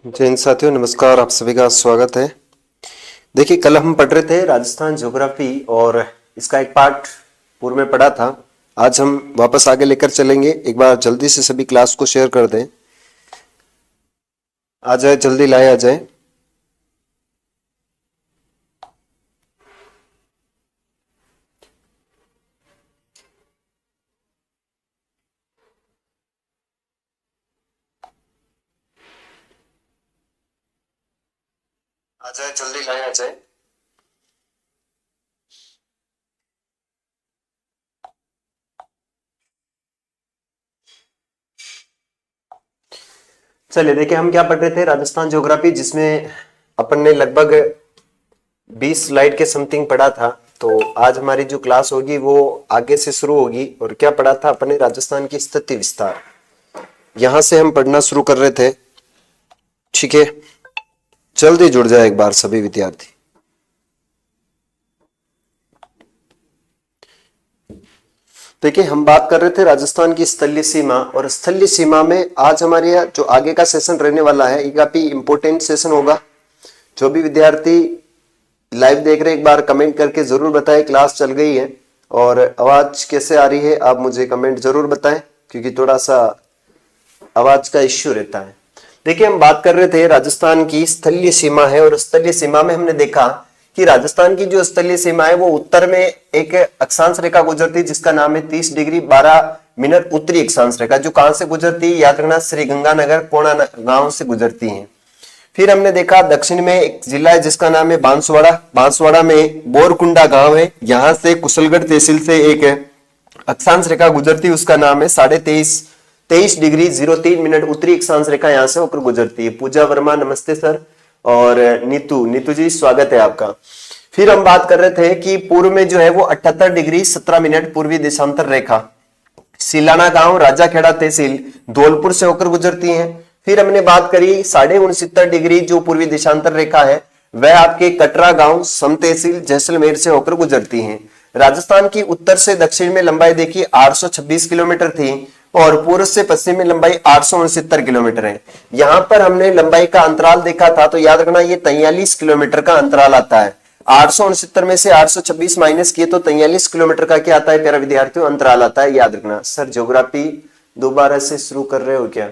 जय हिंद साथियों, नमस्कार। आप सभी का स्वागत है। देखिए, कल हम पढ़ रहे थे राजस्थान ज्योग्राफी और इसका एक पार्ट पूर्व में पढ़ा था। आज हम वापस आगे लेकर चलेंगे। एक बार जल्दी से सभी क्लास को शेयर कर दें। आ जाए, जल्दी लाए आ जाए। आ जाए, जल्दी लाए आ जाए। चलिए, देखिए हम क्या पढ़ रहे थे, राजस्थान ज्योग्राफी, जिसमें अपन ने लगभग 20 स्लाइड के समथिंग पढ़ा था। तो आज हमारी जो क्लास होगी वो आगे से शुरू होगी। और क्या पढ़ा था अपन ने, राजस्थान की स्थिति विस्तार, यहां से हम पढ़ना शुरू कर रहे थे। ठीक है, जल्दी जुड़ जाए एक बार सभी विद्यार्थी। देखिए, हम बात कर रहे थे राजस्थान की स्थलीय सीमा, और स्थलीय सीमा में आज हमारे यहाँ जो आगे का सेशन रहने वाला है, ये काफी इंपोर्टेंट सेशन होगा। जो भी विद्यार्थी लाइव देख रहे हैं, एक बार कमेंट करके जरूर बताएं क्लास चल गई है, और आवाज कैसे आ रही है आप मुझे कमेंट जरूर बताएं, क्योंकि थोड़ा सा आवाज का इश्यू रहता है। देखिए, हम बात कर रहे थे राजस्थान की स्थलीय सीमा है, और स्थलीय सीमा में हमने देखा कि राजस्थान की जो स्थलीय सीमा है वो उत्तर में एक अक्षांश रेखा गुजरती है, जिसका नाम है 30 डिग्री 12 मिनट उत्तरी अक्षांश रेखा, जो कहां से गुजरती है, याद रखना, श्री गंगानगर कोणा गांव से गुजरती है। फिर हमने देखा दक्षिण में एक जिला है जिसका नाम है बांसवाड़ा। बांसवाड़ा में बोरकुंडा गांव है, यहां से कुशलगढ़ तहसील से एक अक्षांश रेखा गुजरती है, उसका नाम है 23.23 डिग्री 03 मिनट उत्तरी अक्षांश रेखा, यहां से होकर गुजरती है। पूजा वर्मा, नमस्ते सर। और नीतू जी, स्वागत है आपका। फिर हम बात कर रहे थे कि पूर्व में जो है वो 78 डिग्री 17 मिनट पूर्वी देशांतर रेखा सिलाना गांव, राजाखेड़ा तहसील, धौलपुर से होकर गुजरती है। फिर हमने बात करी 69.5 डिग्री जो पूर्वी देशांतर रेखा है, वह आपके कटरा गांव, सम तहसील, जैसलमेर से होकर गुजरती है। राजस्थान की उत्तर से दक्षिण में लंबाई देखी 826 किलोमीटर थी, और पूर्व से पश्चिम में लंबाई 869 किलोमीटर है। यहां पर हमने लंबाई का अंतराल देखा था, तो याद रखना ये 43 किलोमीटर का अंतराल आता है। 869 में से 826 माइनस किए तो 43 किलोमीटर का क्या आता है प्यारा विद्यार्थियों, अंतराल आता है, याद रखना। सर ज्योग्राफी दोबारा से शुरू कर रहे हो क्या?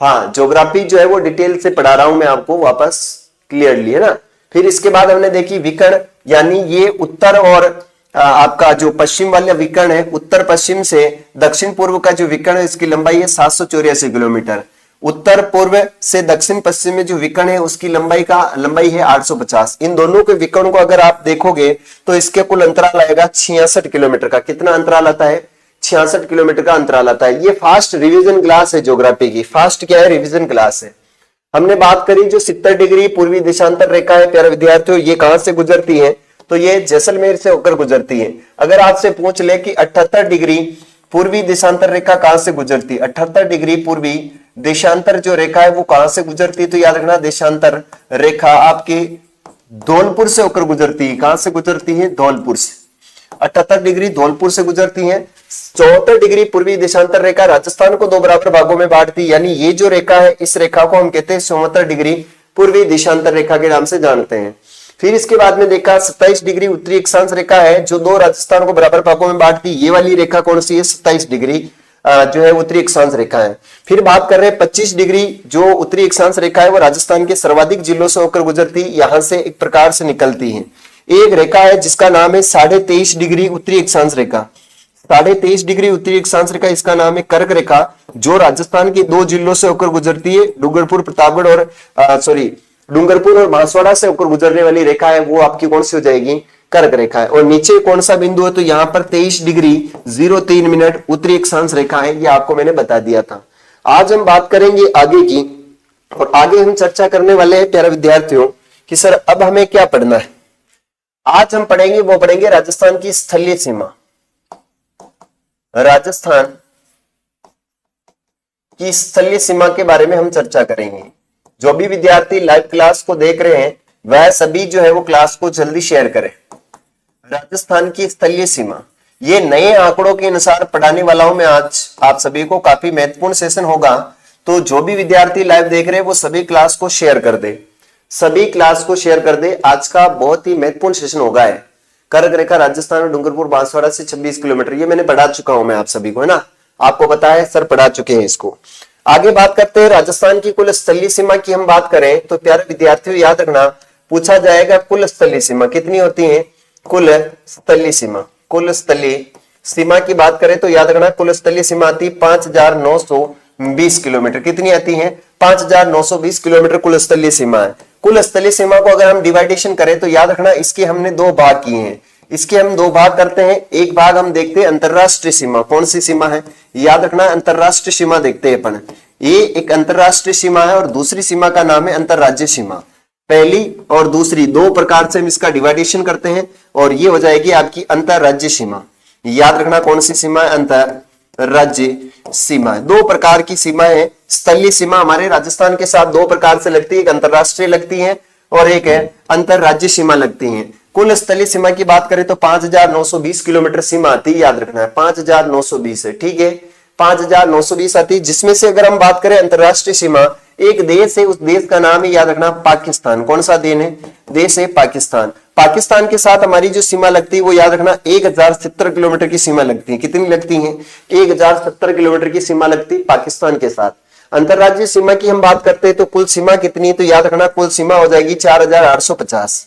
हाँ, ज्योग्राफी जो है वो डिटेल से पढ़ा रहा हूं मैं आपको वापस, क्लियरली, है ना। फिर इसके बाद हमने देखी विकर्ण, यानी ये उत्तर और आपका जो पश्चिम वाला विकर्ण है, उत्तर पश्चिम से दक्षिण पूर्व का जो विकर्ण है, इसकी लंबाई है 784 किलोमीटर। उत्तर पूर्व से दक्षिण पश्चिम में जो विकर्ण है उसकी लंबाई है 850। इन दोनों के विकर्ण को अगर आप देखोगे तो इसके कुल अंतराल आएगा 66 किलोमीटर का। कितना अंतराल आता है? 66 किलोमीटर का अंतराल आता है। ये फास्ट रिवीजन क्लास है ज्योग्राफी की। फास्ट क्या है? रिवीजन क्लास है। हमने बात करी जो 70 डिग्री पूर्वी देशांतर रेखा है प्यारे विद्यार्थियों, ये कहां से गुजरती है? तो ये जैसलमेर से होकर गुजरती है। अगर आपसे पूछ ले कि 78 डिग्री पूर्वी देशांतर रेखा कहां से गुजरती है, 78 डिग्री पूर्वी देशांतर जो रेखा है वो कहां से गुजरती है, तो याद रखना देशांतर रेखा आपकी धौलपुर से होकर गुजरती है। कहां से गुजरती है? धौलपुर से। 78 डिग्री धौलपुर से गुजरती है। 74 डिग्री पूर्वी देशांतर रेखा राजस्थान को दो बराबर भागों में बांटती है, यानी ये जो रेखा है इस रेखा को हम कहते हैं 74 डिग्री पूर्वी देशांतर रेखा के नाम से जानते हैं। फिर इसके बाद में देखा 27 डिग्री उत्तरी अक्षांश रेखा है जो दो राजस्थान को बराबर भागों में बांटती है। ये वाली रेखा कौन सी है? 27 डिग्री जो है उत्तरी अक्षांश रेखा है। फिर बात कर रहे हैं 25 डिग्री जो उत्तरी अक्षांश रेखा है वो राजस्थान के सर्वाधिक जिलों से होकर गुजरती है, यहां से एक प्रकार से निकलती है। एक रेखा है जिसका नाम है 23.5 डिग्री उत्तरी अक्षांश रेखा। 23.5 डिग्री उत्तरी अक्षांश रेखा, इसका नाम है कर्क रेखा, जो राजस्थान के दो जिलों से होकर गुजरती है, डूंगरपुर प्रतापगढ़ और डूंगरपुर और बांसवाड़ा से होकर गुजरने वाली रेखा है वो आपकी कौन सी हो जाएगी? कर्क रेखा है। और नीचे कौन सा बिंदु है? तो यहाँ पर 23 डिग्री 03 मिनट उत्तरी अक्षांश रेखा है, ये आपको मैंने बता दिया था। आज हम बात करेंगे आगे की, और आगे हम चर्चा करने वाले हैं प्यारे विद्यार्थियों कि सर अब हमें क्या पढ़ना है। आज हम पढ़ेंगे राजस्थान की स्थलीय सीमा। राजस्थान की स्थलीय सीमा के बारे में हम चर्चा करेंगे। जो भी विद्यार्थी लाइव क्लास को देख रहे हैं वह सभी जो है वो क्लास को जल्दी शेयर करें। राजस्थान की स्थलीय सीमा, ये नए आंकड़ों के अनुसार पढ़ाने वाला हूं मैं आज आप सभी को, काफी महत्वपूर्ण सेशन होगा। तो जो भी विद्यार्थी लाइव देख रहे हैं वो सभी क्लास को शेयर कर दे, सभी क्लास को शेयर कर दे। आज का बहुत ही महत्वपूर्ण सेशन होगा है कर्क रेखा राजस्थान में डूंगरपुर बांसवाड़ा से 26 किलोमीटर। ये मैंने पढ़ा चुका हूं मैं आप सभी को, है ना, आपको पता है, सर पढ़ा चुके हैं इसको। आगे बात करते हैं राजस्थान की कुल स्थलीय सीमा की हम बात करें तो प्यारे विद्यार्थियों याद रखना, पूछा जाएगा कुल स्थलीय सीमा कितनी होती है। कुल स्थलीय सीमा, कुल स्थलीय सीमा की बात करें तो याद रखना कुल स्थलीय सीमा आती है 5,920 किलोमीटर। कितनी आती है? 5,920 किलोमीटर कुल स्थलीय सीमा है। कुल स्थलीय सीमा को अगर हम डिवाइडेशन करें तो याद रखना इसके हमने दो भाग किए हैं। इसके हम दो भाग करते हैं। एक भाग हम देखते हैं अंतरराष्ट्रीय सीमा। कौन सी सीमा है? याद रखना अंतरराष्ट्रीय सीमा देखते हैं अपन। ये एक अंतरराष्ट्रीय सीमा है और दूसरी सीमा का नाम है अंतरराज्यीय सीमा। पहली और दूसरी दो प्रकार से हम इसका डिवाइडेशन करते हैं और ये हो जाएगी आपकी अंतरराज्यीय सीमा। याद रखना कौन सी सीमा है? अंतरराज्यीय सीमा। दो प्रकार की सीमा है। स्थलीय सीमा हमारे राजस्थान के साथ दो प्रकार से लगती है, एक अंतरराष्ट्रीय लगती है और एक है अंतरराज्यीय सीमा लगती है। कुल स्थलीय सीमा की बात करें तो 5,920 किलोमीटर सीमा आती है। याद रखना है 5,920 है, ठीक है, 5,920 आती है। जिसमें से अगर हम बात करें अंतरराष्ट्रीय सीमा, एक देश है, उस देश का नाम है याद रखना पाकिस्तान। कौन सा देश है? पाकिस्तान। पाकिस्तान के साथ हमारी जो सीमा लगती है वो याद रखना 1,070 किलोमीटर की सीमा लगती है। कितनी लगती है? 1,070 किलोमीटर की सीमा लगती है पाकिस्तान के साथ। अंतरराज्यीय सीमा की हम बात करते हैं तो कुल सीमा कितनी है? तो याद रखना कुल सीमा हो जाएगी 4,850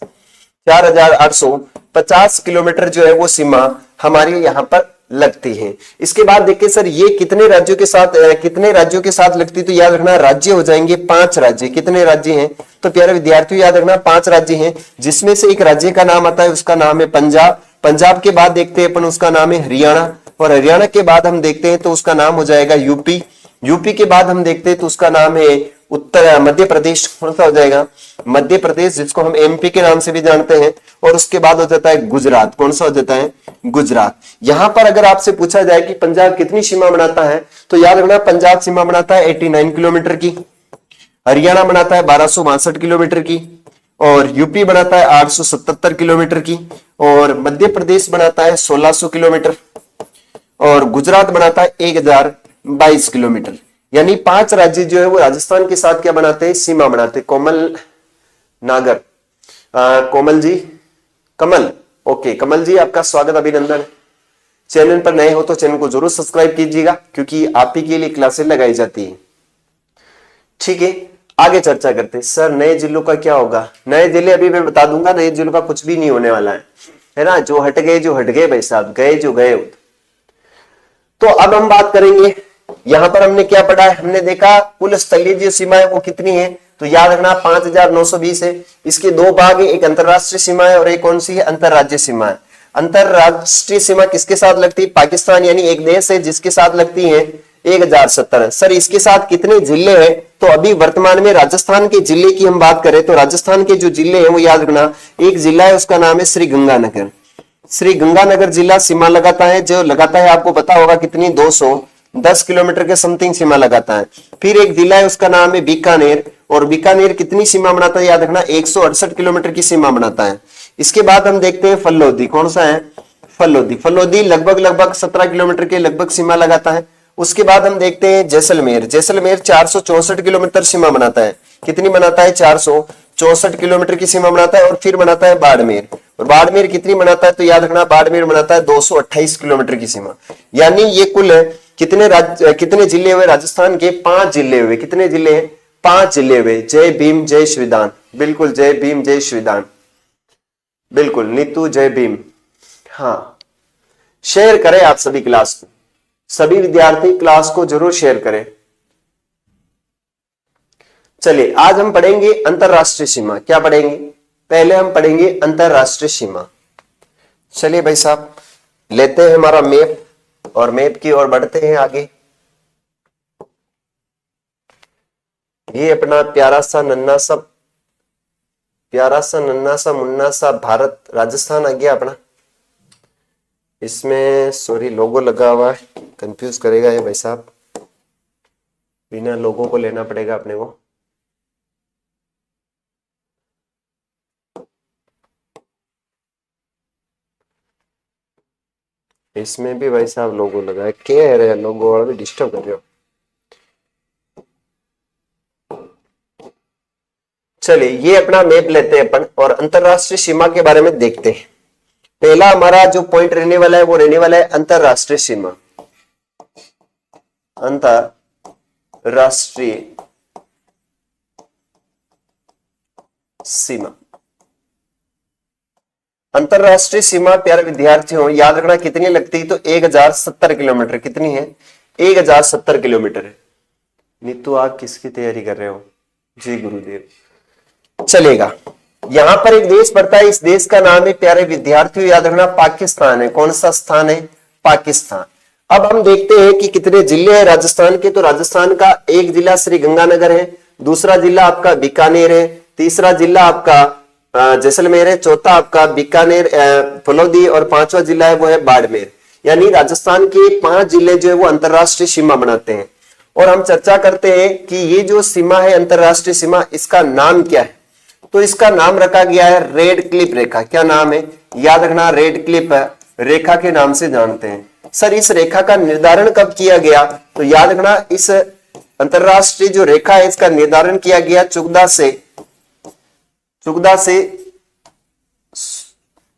4,850 किलोमीटर जो है वो सीमा हमारी यहाँ पर लगती है। इसके बाद देखिए सर ये कितने राज्यों के साथ लगती है? तो याद रखना राज्य हो जाएंगे 5 राज्य। कितने राज्य हैं? तो प्यारे विद्यार्थियों याद रखना 5 राज्य हैं, जिसमें से एक राज्य का नाम आता है, उसका नाम है पंजाब। पंजाब के बाद देखते हैं अपन, उसका नाम है हरियाणा, और हरियाणा के बाद हम देखते हैं तो उसका नाम हो जाएगा यूपी। यूपी के बाद हम देखते हैं तो उसका नाम है मध्य प्रदेश। कौन सा हो जाएगा? मध्य प्रदेश, जिसको हम एमपी के नाम से भी जानते हैं। और उसके बाद हो जाता है गुजरात। कौन सा हो जाता है? गुजरात। यहां पर अगर आपसे पूछा जाए कि पंजाब कितनी सीमा बनाता है तो याद रखना पंजाब सीमा बनाता है 89 किलोमीटर की, हरियाणा बनाता है 1,262 किलोमीटर की, और यूपी बनाता है 877 किलोमीटर की, और मध्य प्रदेश बनाता है 1,600 किलोमीटर, और गुजरात बनाता है 1,022 किलोमीटर। यानी 5 राज्य जो है वो राजस्थान के साथ क्या बनाते हैं? सीमा बनाते हैं। कोमल नागर, कोमल जी, कमल, ओके कमल जी आपका स्वागत, अभिनंदन। चैनल पर नए हो तो चैनल को जरूर सब्सक्राइब कीजिएगा क्योंकि आप ही के लिए क्लासेस लगाई जाती है। ठीक है, आगे चर्चा करते हैं। सर नए जिलों का क्या होगा? नए जिले अभी मैं बता दूंगा, नए जिलों का कुछ भी नहीं होने वाला है ना। जो हट गए भाई साहब, गए जो गए। तो अब हम बात करेंगे, यहां पर हमने क्या पढ़ा है? हमने देखा कुल स्थलीय जो सीमा है वो कितनी है, तो याद रखना 5,920 है। इसके दो भाग है, एक अंतरराष्ट्रीय सीमा है और एक कौन सी है? अंतरराज्यीय सीमा है। अंतरराष्ट्रीय सीमा किसके साथ लगती है? पाकिस्तान, यानी एक देश है जिसके साथ लगती है 1,070। सर इसके साथ कितने जिले हैं? तो अभी वर्तमान में राजस्थान के जिले की हम बात करें तो राजस्थान के जो जिले हैं वो याद रखना, एक जिला है उसका नाम है श्री गंगानगर। श्री गंगानगर जिला सीमा लगाता है, जो लगाता है आपको पता होगा कितनी, 210 किलोमीटर के समथिंग सीमा लगाता है। फिर एक जिला है उसका नाम है बीकानेर, और बीकानेर कितनी सीमा बनाता है? याद रखना 168 किलोमीटर की सीमा बनाता है। इसके बाद हम देखते हैं फल्लोदी। कौन सा है? फल्लोदी। फल्लोदी लगभग 17 किलोमीटर के लगभग सीमा लगाता है। उसके बाद हम देखते हैं जैसलमेर। जैसलमेर 464 किलोमीटर सीमा बनाता है। कितनी बनाता है? 464 किलोमीटर की सीमा बनाता है। और फिर बनाता है बाड़मेर, और बाड़मेर कितनी बनाता है? तो याद रखना बाड़मेर बनाता है 228 किलोमीटर की सीमा। यानी ये कुल कितने जिले हुए? राजस्थान के 5 जिले हुए। कितने जिले हैं? 5 जिले हुए। जय भीम जय श्रीदान, बिल्कुल जय भीम जय श्रीदान, बिल्कुल नीतू जय भीम। हाँ, शेयर करें आप सभी क्लास को, सभी विद्यार्थी क्लास को जरूर शेयर करें। चलिए आज हम पढ़ेंगे अंतरराष्ट्रीय सीमा। क्या पढ़ेंगे? पहले हम पढ़ेंगे अंतरराष्ट्रीय सीमा। चलिए भाई साहब लेते हैं हमारा मैप और मैप की ओर बढ़ते हैं आगे। ये अपना प्यारा सा नन्ना मुन्ना सा भारत, राजस्थान आ गया अपना। इसमें सॉरी लोगो लगा हुआ है, कंफ्यूज करेगा ये भाई साहब, बिना लोगों को लेना पड़ेगा अपने को। इसमें भी भाई साहब लोगो लगा है, क्या है रे लोगो वाला भी डिस्टर्ब कर रहे हो। चलिए ये अपना मैप लेते हैं अपन और अंतरराष्ट्रीय सीमा के बारे में देखते हैं। पहला हमारा जो पॉइंट रहने वाला है वो रहने वाला है अंतरराष्ट्रीय सीमा। अंतरराष्ट्रीय सीमा, अंतरराष्ट्रीय सीमा प्यारे विद्यार्थियों याद रखना कितनी लगती है, तो 1070 किलोमीटर। कितनी है? 1070 किलोमीटर है। नीतू आप किसकी तैयारी कर रहे हो? जी गुरुदेव। चलेगा। यहां पर एक देश पड़ता है, इस देश का नाम है प्यारे विद्यार्थियों याद रखना पाकिस्तान है। कौन सा स्थान है? पाकिस्तान। अब हम देखते हैं कि कितने जिले हैं राजस्थान के। तो राजस्थान का एक जिला श्री गंगानगर है, दूसरा जिला आपका बीकानेर है, तीसरा जिला आपका जैसलमेर है, चौथा आपका बीकानेर फलोदी और पांचवा जिला है वो है बाड़मेर। यानी राजस्थान के 5 जिले जो है वो अंतरराष्ट्रीय सीमा बनाते हैं। और हम चर्चा करते हैं कि ये जो सीमा है अंतरराष्ट्रीय सीमा, इसका नाम क्या है? तो इसका नाम रखा गया है रेड क्लिफ रेखा। क्या नाम है? याद रखना रेड क्लिफ रेखा के नाम से जानते हैं। सर इस रेखा का निर्धारण कब किया गया? तो याद रखना इस अंतरराष्ट्रीय जो रेखा है इसका निर्धारण किया गया 14 से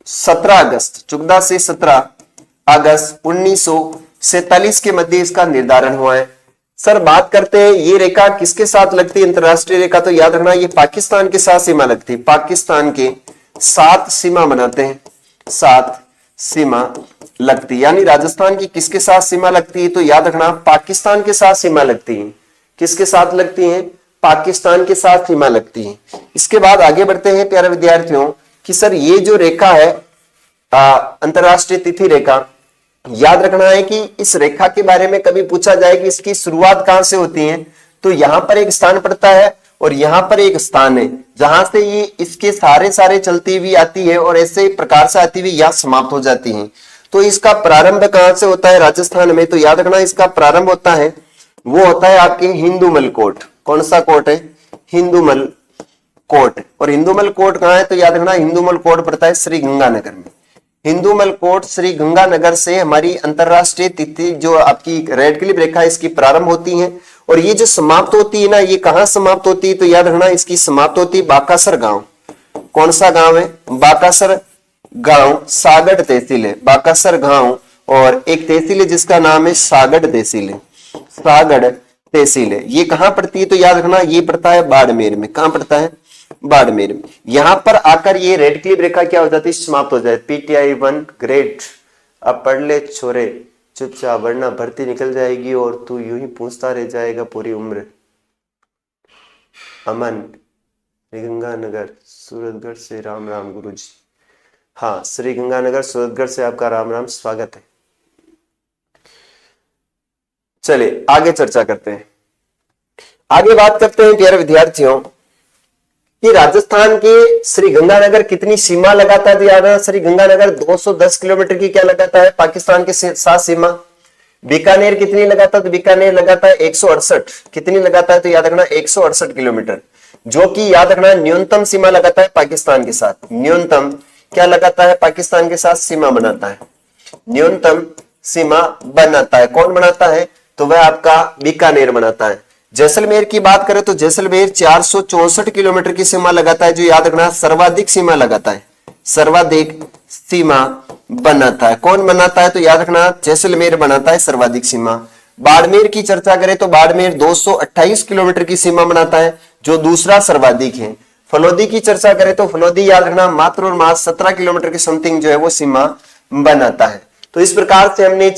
17 अगस्त 1947 के मध्य इसका निर्धारण हुआ है। सर बात करते हैं ये रेखा किसके साथ लगती है अंतरराष्ट्रीय रेखा? तो याद रखना ये पाकिस्तान के साथ सीमा लगती है। पाकिस्तान के साथ सीमा बनाते हैं, साथ सीमा लगती है। यानी राजस्थान की किसके साथ सीमा लगती है? तो याद रखना पाकिस्तान के साथ सीमा लगती है। किसके साथ लगती है? पाकिस्तान के साथ सीमा लगती है। इसके बाद आगे बढ़ते हैं प्यारे विद्यार्थियों कि सर ये जो रेखा है अंतरराष्ट्रीय तिथि रेखा, याद रखना है कि इस रेखा के बारे में कभी पूछा जाए कि इसकी शुरुआत कहां से होती है, तो यहां पर एक स्थान पड़ता है और यहां पर एक स्थान है जहां से ये इसके सारे चलती हुई आती है और ऐसे प्रकार से आती हुई यहां समाप्त हो जाती है। तो इसका प्रारंभ कहां से होता है राजस्थान में? तो याद रखना इसका प्रारंभ होता है वो होता है आपके हिंदूमल कोट। कौन सा कोट है? हिंदूमल कोट। और हिंदूमल कोट कहां है? तो याद रखना हिंदूमल कोट पड़ता है श्री गंगानगर में। हिंदूमल कोट श्री गंगानगर से हमारी अंतरराष्ट्रीय तिथि जो आपकी रेड क्लिफ रेखा इसकी प्रारंभ होती है और ये जो समाप्त होती है ना, ये कहां समाप्त होती है? तो याद रखना इसकी समाप्त होती है बाकासर गांव। कौन सा गांव है? बाकासर गांव, सागड़ तहसील है बाकासर गांव। और एक तहसील है जिसका नाम है सागड़ तहसील है, सागड़ तहसील है। ये कहां पड़ती है? तो याद रखना ये पड़ता है बाड़मेर में। कहां पड़ता है? बाड़मेर में। यहां पर आकर ये रेड क्लिफ रेखा क्या हो जाती है? समाप्त हो जाए। PTI 1 grade. अब पढ़ ले छोरे चुपचाप, वरना भर्ती निकल जाएगी और तू यूं ही पूछता रह जाएगा पूरी उम्र। अमन गंगानगर सूरतगढ़ से राम राम गुरुजी। हाँ श्री गंगानगर सूरतगढ़ से आपका राम राम स्वागत है। चलिए आगे चर्चा करते हैं। आगे बात करते हैं प्यारे विद्यार्थियों कि राजस्थान के श्री गंगानगर कितनी सीमा लगाता है? तो याद है श्री गंगानगर 210 किलोमीटर की क्या लगाता है? पाकिस्तान के साथ सीमा। बीकानेर कितनी लगाता है? तो बीकानेर लगाता है 168। कितनी लगाता है? तो याद रखना 168 किलोमीटर, जो कि याद रखना न्यूनतम सीमा लगाता है पाकिस्तान के साथ। न्यूनतम क्या लगाता है? पाकिस्तान के साथ सीमा बनाता है, न्यूनतम सीमा बनाता है। कौन बनाता है? तो वह आपका बीकानेर बनाता है। जैसलमेर की बात करें तो जैसलमेर 464 किलोमीटर की सीमा लगाता है, जो याद रखना सर्वाधिक सीमा लगाता है, सर्वाधिक सीमा बनाता है। कौन बनाता है? तो याद रखना जैसलमेर बनाता है सर्वाधिक सीमा। बाड़मेर की चर्चा करें तो बाड़मेर 228 किलोमीटर की सीमा बनाता है, जो दूसरा सर्वाधिक है। फलोदी की चर्चा करें तो फलोदी याद रखना मात्र और मात्र 17 किलोमीटर की समथिंग जो है वो सीमा बनाता है। तो इस प्रकार से हमने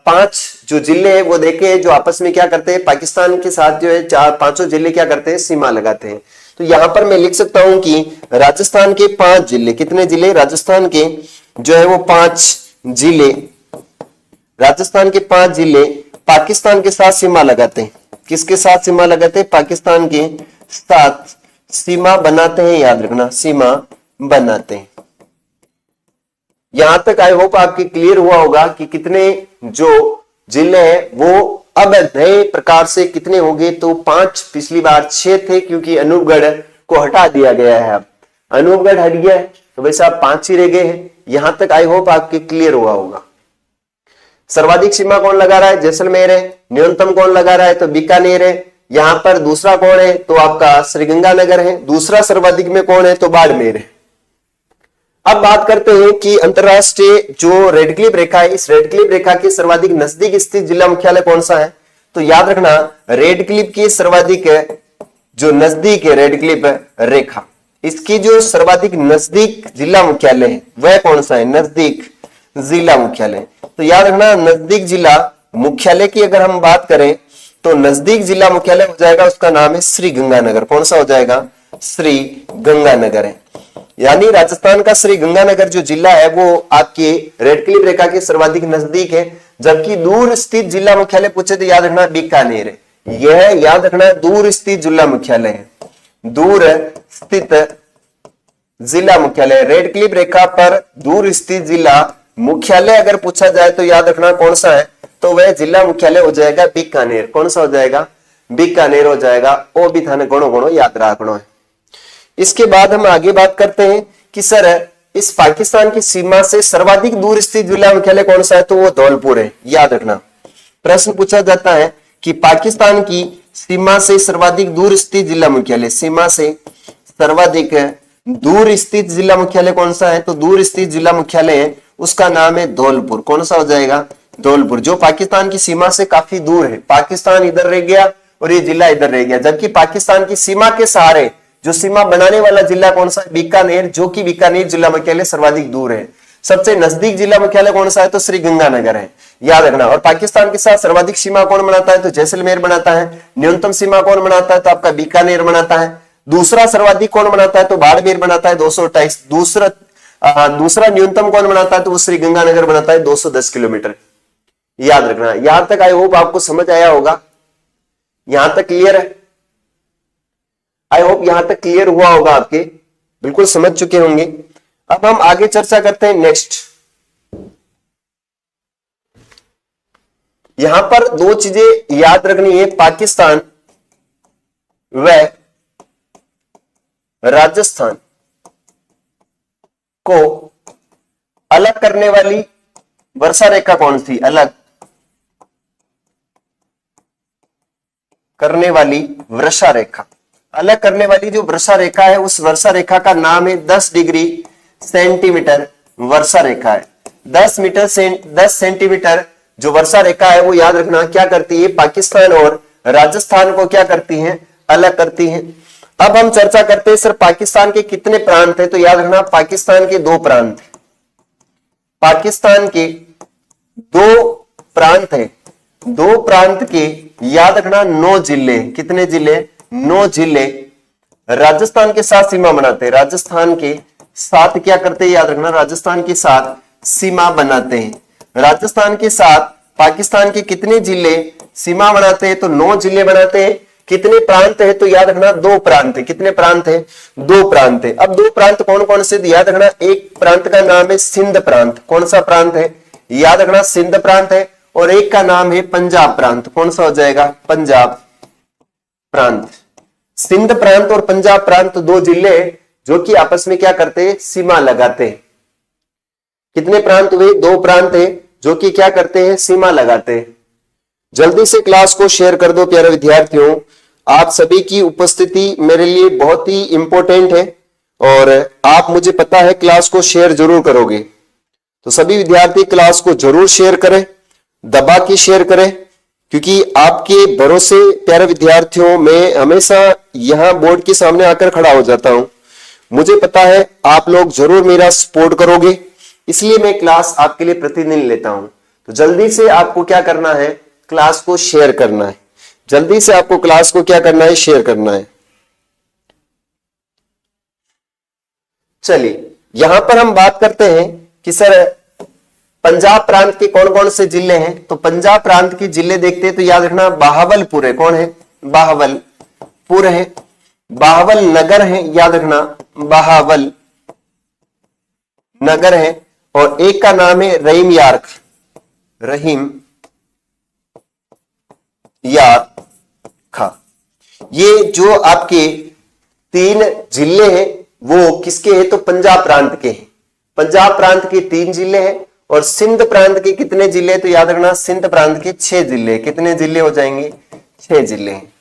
5 जो जिले हैं वो देखे जो आपस में क्या करते हैं, पाकिस्तान के साथ जो है 4-5 जिले क्या करते हैं, सीमा लगाते हैं। तो यहां पर मैं लिख सकता हूं कि राजस्थान के 5 जिले, कितने जिले? राजस्थान के जो है वो 5 जिले, राजस्थान के 5 जिले पाकिस्तान के साथ सीमा लगाते हैं। किसके साथ सीमा लगाते हैं? पाकिस्तान के साथ सीमा बनाते हैं। याद रखना सीमा बनाते हैं। यहां तक आई होप आपकी क्लियर हुआ होगा कि कितने जो जिले हैं वो अब नए प्रकार से कितने होंगे। तो 5, पिछली बार 6 थे क्योंकि अनूपगढ़ को हटा दिया गया है। अब अनूपगढ़ हट गया है तो वैसे आप 5 ही रह गए हैं। यहां तक आई होप आपके क्लियर हुआ होगा। सर्वाधिक सीमा कौन लगा रहा है? जैसलमेर है। न्यूनतम कौन लगा रहा है? तो बीकानेर है। यहाँ पर दूसरा कौन है तो आपका श्रीगंगानगर है, दूसरा सर्वाधिक में कौन है तो बाड़मेर है। अब बात करते हैं कि अंतरराष्ट्रीय जो रेड क्लिफ रेखा है, इस रेड क्लिफ रेखा के सर्वाधिक नजदीक स्थित जिला मुख्यालय कौन सा है, तो याद रखना रेड क्लिफ की सर्वाधिक जो नजदीक है रेड क्लिफ रेखा, इसकी जो सर्वाधिक नजदीक जिला मुख्यालय है वह कौन सा है, नजदीक जिला मुख्यालय। तो याद रखना नजदीक जिला मुख्यालय की अगर हम बात करें तो नजदीक जिला मुख्यालय हो जाएगा, उसका नाम है श्री गंगानगर। कौन सा हो जाएगा, श्री गंगानगर है। यानी राजस्थान का श्री गंगानगर जो जिला है वो आपके रेड क्लिफ रेखा के सर्वाधिक नजदीक है, जबकि दूर स्थित जिला मुख्यालय पूछे तो याद रखना बीकानेर है। यह याद रखना दूर स्थित जिला मुख्यालय है, दूर स्थित जिला मुख्यालय। रेड क्लिफ रेखा पर दूर स्थित जिला मुख्यालय अगर पूछा जाए तो याद रखना कौन सा है, तो वह जिला मुख्यालय हो जाएगा बीकानेर। कौन सा हो जाएगा, बीकानेर हो जाएगा। ओ भी थाने गणो गणो याद रखना है। इसके बाद हम आगे बात करते हैं कि सर इस पाकिस्तान की सीमा से सर्वाधिक दूर स्थित जिला मुख्यालय कौन सा है, तो वो धौलपुर है। याद रखना प्रश्न पूछा जाता है कि पाकिस्तान की सीमा से सर्वाधिक दूर स्थित जिला मुख्यालय, सीमा से सर्वाधिक दूर स्थित जिला मुख्यालय कौन सा है, तो दूर स्थित जिला मुख्यालय है उसका नाम है धौलपुर। कौन सा हो जाएगा, धौलपुर, जो पाकिस्तान की सीमा से काफी दूर है। पाकिस्तान इधर रह गया और ये जिला इधर रह गया, जबकि पाकिस्तान की सीमा के सहारे जो सीमा बनाने वाला जिला कौन सा है, बीकानेर, जो कि बीकानेर जिला मुख्यालय सर्वाधिक दूर है। सबसे नजदीक जिला मुख्यालय कौन सा है, तो श्री गंगानगर है। याद रखना। और पाकिस्तान के साथ सर्वाधिक सीमा कौन बनाता है, तो जैसलमेर बनाता है। न्यूनतम सीमा कौन बनाता है, तो आपका बीकानेर बनाता है। दूसरा सर्वाधिक कौन बनाता है, तो बाड़मेर बनाता है 228। दूसरा न्यूनतम कौन बनाता है, तो वो श्री गंगानगर बनाता है 210 किलोमीटर। याद रखना। यहां तक आई होप आपको समझ आया होगा, यहां तक क्लियर है। आई होप यहां तक क्लियर हुआ होगा, आपके बिल्कुल समझ चुके होंगे। अब हम आगे चर्चा करते हैं नेक्स्ट। यहां पर दो चीजें याद रखनी है, पाकिस्तान व राजस्थान को अलग करने वाली वर्षा रेखा कौन सी, अलग करने वाली वर्षा रेखा, अलग करने वाली जो वर्षा रेखा है उस वर्षा रेखा का नाम है 10 डिग्री सेंटीमीटर वर्षा रेखा है। 10 सेंटीमीटर जो वर्षा रेखा है वो याद रखना क्या करती है, पाकिस्तान और राजस्थान को क्या करती है, अलग करती है। अब हम चर्चा करते हैं सर पाकिस्तान के कितने प्रांत है, तो याद रखना पाकिस्तान के 2 प्रांत है। पाकिस्तान के 2 प्रांत है, 2 प्रांत के याद रखना 9 जिले। कितने जिले, 9 जिले राजस्थान के साथ सीमा बनाते हैं। राजस्थान के साथ क्या करते हैं, याद रखना राजस्थान के साथ सीमा बनाते हैं। राजस्थान के साथ पाकिस्तान के कितने जिले सीमा बनाते हैं, तो 9 जिले बनाते हैं। कितने प्रांत है, तो याद रखना 2 प्रांत है। कितने प्रांत है, 2 प्रांत है। अब 2 प्रांत कौन कौन से, याद रखना एक प्रांत का नाम है सिंध प्रांत। कौन सा प्रांत है, याद रखना सिंध प्रांत है। और एक का नाम है पंजाब प्रांत। कौन सा हो जाएगा, पंजाब प्रांत। सिंध प्रांत और पंजाब प्रांत 2 जिले जो कि आपस में क्या करते हैं, सीमा लगाते हैं। कितने प्रांत हुए, 2 प्रांत है जो कि क्या करते हैं, सीमा लगाते हैं। जल्दी से क्लास को शेयर कर दो प्यारे विद्यार्थियों, आप सभी की उपस्थिति मेरे लिए बहुत ही इंपॉर्टेंट है और आप मुझे पता है क्लास को शेयर जरूर करोगे। तो सभी विद्यार्थी क्लास को जरूर शेयर करें, दबा के शेयर करें, क्योंकि आपके भरोसे प्यारे विद्यार्थियों में हमेशा यहां बोर्ड के सामने आकर खड़ा हो जाता हूं। मुझे पता है आप लोग जरूर मेरा सपोर्ट करोगे, इसलिए मैं क्लास आपके लिए प्रतिदिन लेता हूं। तो जल्दी से आपको क्या करना है, क्लास को शेयर करना है। जल्दी से आपको क्लास को क्या करना है, शेयर करना है। चलिए यहां पर हम बात करते हैं कि सर पंजाब प्रांत के कौन कौन से जिले हैं। तो पंजाब प्रांत के जिले देखते हैं तो याद रखना बहावलपुर है। कौन है, बहावलपुर है। बहावल नगर है, याद रखना बहावल नगर है। और एक का नाम है रहीम यार्क, रहीम यार खा। ये जो आपके 3 जिले हैं वो किसके हैं, तो पंजाब प्रांत के हैं। पंजाब प्रांत के 3 जिले हैं। और सिंध प्रांत के कितने जिले, तो याद रखना सिंध प्रांत के 6 जिले। कितने जिले हो जाएंगे, 6 जिले हैं।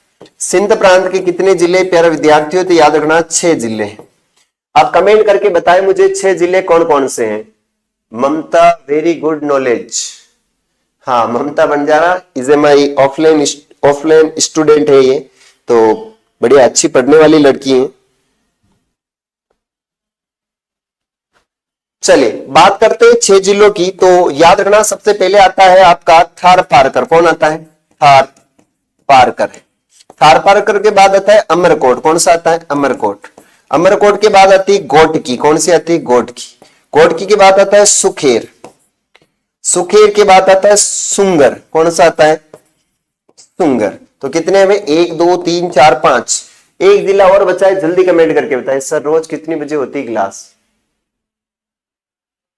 सिंध प्रांत के कितने जिले प्यारे विद्यार्थियों? तो याद रखना 6 जिले हैं। आप कमेंट करके बताएं मुझे 6 जिले कौन कौन से हैं। Mamta, very good knowledge. हाँ, Mamta Banjara is a my offline student है ये, तो बड़ी अच्छी पढ़ने वाली लड़की है। चलिए बात करते हैं 6 जिलों की। तो याद रखना सबसे पहले आता है आपका थार पारकर। कौन आता है? थार पारकर। थार पारकर के बाद आता है अमरकोट। कौन सा आता है? अमरकोट। अमरकोट के बाद आती है गोटकी। कौन सी आती है? गोटकी। गोटकी के बाद आता है सुखेर। सुखेर के बाद आता है सुंगर। कौन सा आता है? सुंगर। तो कितने में? 1 2 3 4 5। एक जिला और बचा है, जल्दी कमेंट करके बताएं। सर रोज कितनी बजे होती है क्लास?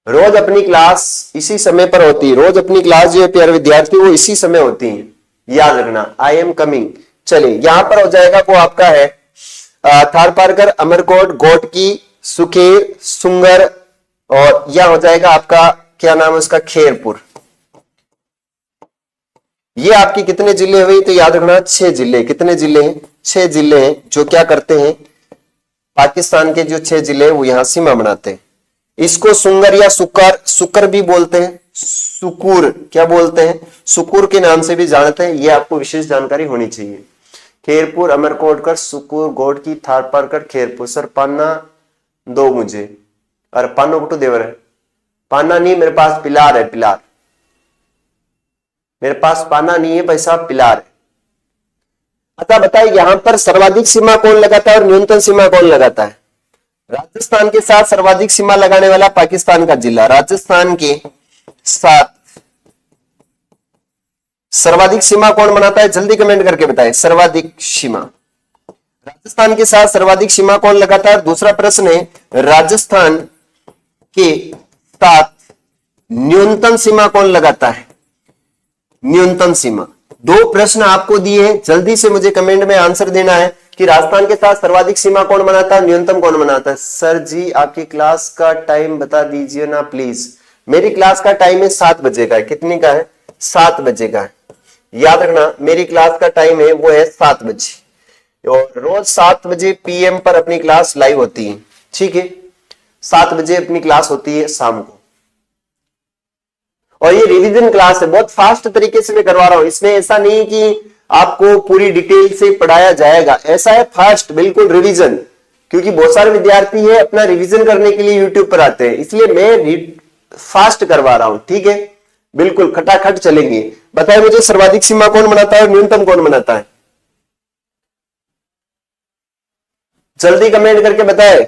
रोज अपनी क्लास इसी समय पर होती है। रोज अपनी क्लास जो है प्यारे विद्यार्थी वो इसी समय होती है, याद रखना। I am coming. चलिए यहां पर हो जाएगा वो आपका है थार पारकर, अमरकोट, गोटकी, सुखेर, सुंगर, और यह हो जाएगा आपका क्या नाम है उसका? खेरपुर। ये आपकी कितने जिले हुए? तो याद रखना 6 जिले। कितने जिले हैं? 6 जिले हैं जो क्या करते हैं, पाकिस्तान के जो 6 जिले हैं वो यहां सीमा बनाते हैं। इसको सुंगर या सुकर भी बोलते हैं, सुकुर क्या बोलते हैं, सुकुर के नाम से भी जानते हैं। ये आपको विशेष जानकारी होनी चाहिए। खेरपुर, अमरकोटकर, सुकुर, गोटकी, थार पारकर, खेरपुर। सर पाना दो मुझे। अरे पानो कुटू देवर है? पाना नहीं, मेरे पास पिलार है, पिलार। मेरे पास पाना नहीं है पैसा, पिलार है। अतः बताइए यहां पर सर्वाधिक सीमा कौन लगाता है और न्यूनतम सीमा कौन लगाता है? राजस्थान के साथ सर्वाधिक सीमा लगाने वाला पाकिस्तान का जिला। राजस्थान के साथ सर्वाधिक सीमा कौन बनाता है? जल्दी कमेंट करके बताएं। सर्वाधिक सीमा राजस्थान के साथ सर्वाधिक सीमा कौन लगाता है? दूसरा प्रश्न है राजस्थान के साथ न्यूनतम सीमा कौन लगाता है? न्यूनतम सीमा। 2 प्रश्न आपको दिए हैं, जल्दी से मुझे कमेंट में आंसर देना है कि राजस्थान के साथ सर्वाधिक सीमा कौन बनाता है, न्यूनतम कौन बनाता है। सर जी आपकी क्लास का टाइम बता दीजिए ना प्लीज। मेरी क्लास का टाइम है 7 बजे का है। कितनी का है? 7 बजे का है। याद रखना मेरी क्लास का टाइम है वो है 7 बजे, और रोज 7 बजे PM पर अपनी क्लास लाइव होती है। ठीक है, 7 बजे अपनी क्लास होती है शाम को, और ये रिवीजन क्लास है। बहुत फास्ट तरीके से मैं करवा रहा हूं। इसमें ऐसा नहीं कि आपको पूरी डिटेल से पढ़ाया जाएगा, ऐसा है फास्ट बिल्कुल रिवीजन, क्योंकि बहुत सारे विद्यार्थी है अपना रिवीजन करने के लिए यूट्यूब पर आते हैं, इसलिए मैं फास्ट करवा रहा हूं। ठीक है, बिल्कुल खटाखट चलेंगे। बताए मुझे सर्वाधिक सीमा कौन बनाता है और न्यूनतम कौन बनाता है? जल्दी कमेंट करके बताए।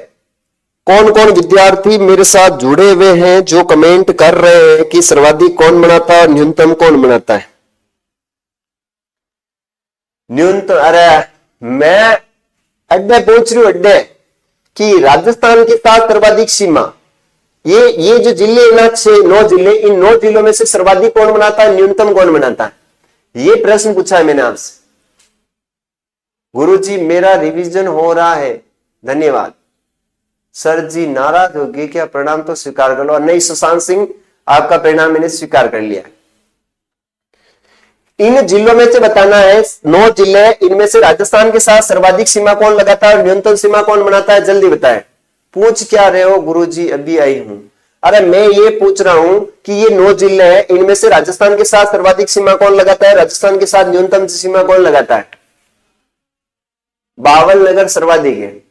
कौन कौन विद्यार्थी मेरे साथ जुड़े हुए हैं जो कमेंट कर रहे हैं कि सर्वाधिक कौन बनाता है और न्यूनतम कौन बनाता है? न्यूनतम, अरे मैं अड्डे पूछ रही हूं, अड्डे कि राजस्थान के साथ सर्वाधिक सीमा, ये जो जिले ना 9 जिले, इन 9 जिलों में से सर्वाधिक कौन बनाता है, न्यूनतम कौन बनाता है? ये प्रश्न पूछा है मैंने आपसे। गुरुजी मेरा रिवीजन हो रहा है, धन्यवाद। सर जी नाराज हो गए क्या? परिणाम तो स्वीकार कर लो। नहीं सुशांत सिंह, आपका परिणाम मैंने स्वीकार कर लिया। इन जिलों में से बताना है, 9 जिले, इनमें से राजस्थान के साथ सर्वाधिक सीमा कौन लगाता है और न्यूनतम सीमा कौन बनाता है? जल्दी बताएं। पूछ क्या रहे हो? गुरुजी अभी आई हूं। अरे मैं ये पूछ रहा हूं कि ये 9 जिले हैं, इनमें से राजस्थान के साथ सर्वाधिक सीमा कौन लगाता है, राजस्थान के साथ न्यूनतम सीमा कौन लगाता है? 52 नगर सर्वाधिक है।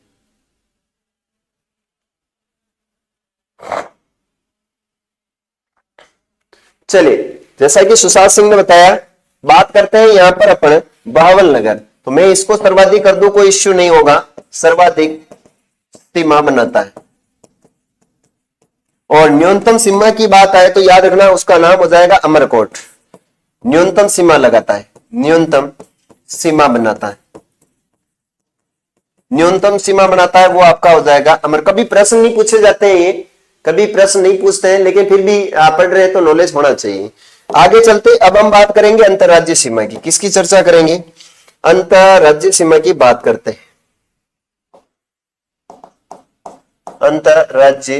चलिए जैसा कि सुशांत सिंह ने बताया, बात करते हैं यहां पर अपन 52 नगर, तो मैं इसको सर्वाधिक कर दूं, कोई इश्यू नहीं होगा। सर्वाधिक सीमा बनाता है। और न्यूनतम सीमा की बात आए तो याद रखना उसका नाम हो जाएगा अमरकोट। न्यूनतम सीमा लगाता है, न्यूनतम सीमा बनाता है, न्यूनतम सीमा बनाता है वो आपका हो जाएगा अमर। कभी प्रश्न नहीं पूछे जाते हैं, ये कभी प्रश्न नहीं पूछते हैं, लेकिन फिर भी पढ़ रहे हैं तो नॉलेज होना चाहिए। आगे चलते अब हम बात करेंगे अंतरराज्य सीमा की। किसकी चर्चा करेंगे? अंतरराज्य सीमा की बात करते हैं। अंतरराज्य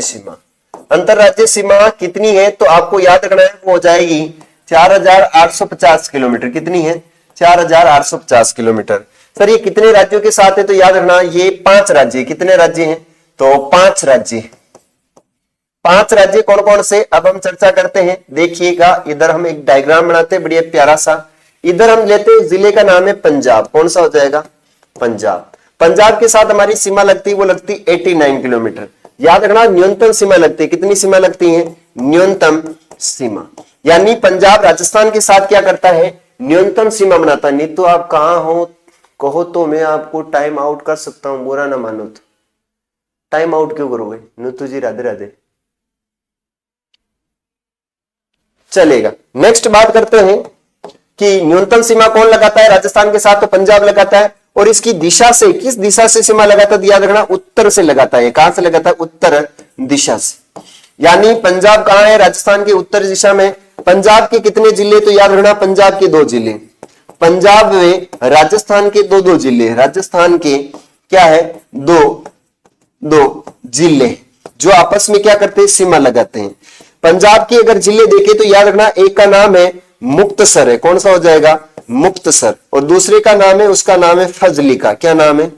सीमा, अंतरराज्य सीमा कितनी है तो आपको याद रखना है, वो हो जाएगी 4850 किलोमीटर। कितनी है? 4850 किलोमीटर। सर ये कितने राज्यों के साथ है? तो याद रखना ये 5 राज्य। कितने राज्य हैं? तो 5 राज्य। 5 राज्य कौन कौन से, अब हम चर्चा करते हैं। देखिएगा इधर हम एक डायग्राम बनाते हैं बढ़िया प्यारा सा। इधर हम लेते हैं जिले का नाम है पंजाब। कौन सा हो जाएगा? पंजाब। पंजाब के साथ हमारी सीमा लगती है, वो लगती 89 किलोमीटर। याद रखना न्यूनतम सीमा लगती है। कितनी सीमा लगती है? न्यूनतम सीमा। यानी पंजाब राजस्थान के साथ क्या करता है? न्यूनतम सीमा बनाता है। नहीं तो आप कहां हो कहो तो मैं आपको टाइम आउट कर सकता हूं, बुरा ना मानो तो। टाइम आउट क्यों करोगे? नुतु जी राधे राधे। चलेगा, नेक्स्ट बात करते हैं कि न्यूनतम सीमा कौन लगाता है राजस्थान के साथ? तो पंजाब लगाता है। और इसकी दिशा से, किस दिशा से सीमा लगाता है? याद रखना उत्तर से लगाता है। कहां से लगाता है? उत्तर दिशा से। यानी पंजाब कहां है? राजस्थान की उत्तर दिशा में। पंजाब के कितने जिले? तो याद रखना पंजाब के 2 जिले। पंजाब में राजस्थान के 2 जिले। राजस्थान के क्या है? 2 जिले जो आपस में क्या करते हैं? सीमा लगाते हैं। पंजाब के अगर जिले देखें तो याद रखना एक का नाम है मुक्तसर है। कौन सा हो जाएगा? मुक्तसर। और दूसरे का नाम है, उसका नाम है फजलिका। क्या नाम है?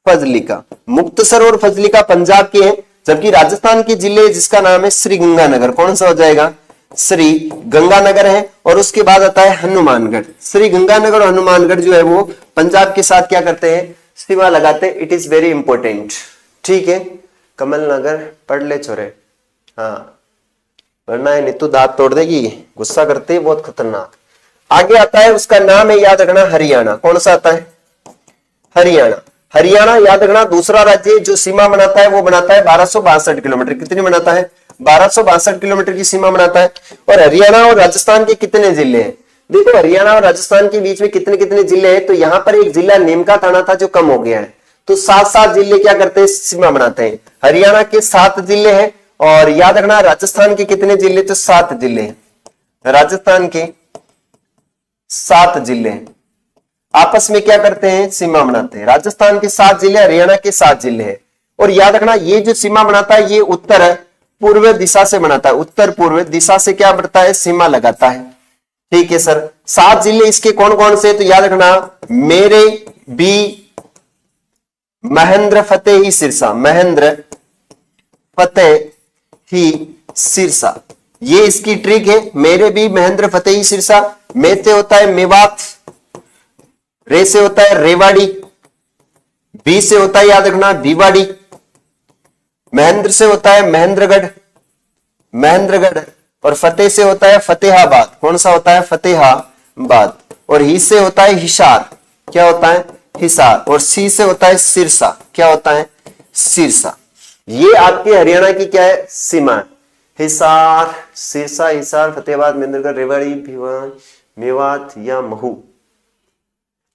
फजलिका। मुक्तसर और फजलिका पंजाब के हैं, जबकि राजस्थान के जिले जिसका नाम है श्री गंगानगर। कौन सा हो जाएगा? श्री गंगानगर है। और उसके बाद आता है हनुमानगढ़। श्री गंगानगर और हनुमानगढ़ जो है वो पंजाब के साथ क्या करते हैं? सीमा लगाते हैं। It is very important. ठीक है, कमल नगर पढ़ ले छोरे, हाँ वरना है नीतू दांत तोड़ देगी, गुस्सा करते हैं बहुत खतरनाक। आगे आता है, उसका नाम है याद रखना हरियाणा। कौन सा आता है? हरियाणा। हरियाणा याद रखना दूसरा राज्य जो सीमा बनाता है वो बनाता है 1262 किलोमीटर। कितनी बनाता है? 1262 किलोमीटर की सीमा बनाता है। और हरियाणा और राजस्थान के कितने जिले हैं? देखो हरियाणा और राजस्थान के बीच में कितने कितने जिले हैं। तो यहाँ पर एक जिला नीमका थाना था जो कम हो गया है। तो 7 जिले क्या करते हैं? सीमा बनाते हैं। हरियाणा के 7 जिले हैं। और याद रखना राजस्थान के कितने जिले? तो 7 जिले हैं। राजस्थान के 7 जिले आपस में क्या करते हैं? सीमा बनाते हैं। राजस्थान के 7 जिले, हरियाणा के 7 जिले हैं। और याद रखना ये जो सीमा बनाता है ये उत्तर पूर्व दिशा से बनाता है। उत्तर पूर्व दिशा से क्या बढ़ता है? सीमा लगाता है। ठीक है सर। 7 जिले इसके कौन कौन से? तो याद रखना मेरे भी महेंद्र फतेह ही सिरसा। महेंद्र फतेह ही सिरसा, ये इसकी ट्रिक है। मेरे भी महेंद्र फतेह ही सिरसा। मे से होता है मेवात, रे से होता है रेवाड़ी, बी से होता है याद रखना भिवाड़ी, महेंद्र से होता है महेंद्रगढ़, महेंद्रगढ़, और फतेह से होता है फतेहाबाद। कौन सा होता है? फतेहाबाद। और ही से होता है हिसार। क्या होता है? हिसार। और सी से होता है सिरसा। क्या होता है? सिरसा। ये आपके हरियाणा की क्या है? सीमा। हिसार, सिरसा, हिसार, फतेहाबाद, महेंद्रगढ़, रेवाड़ी, भिवानी, मेवात या महू।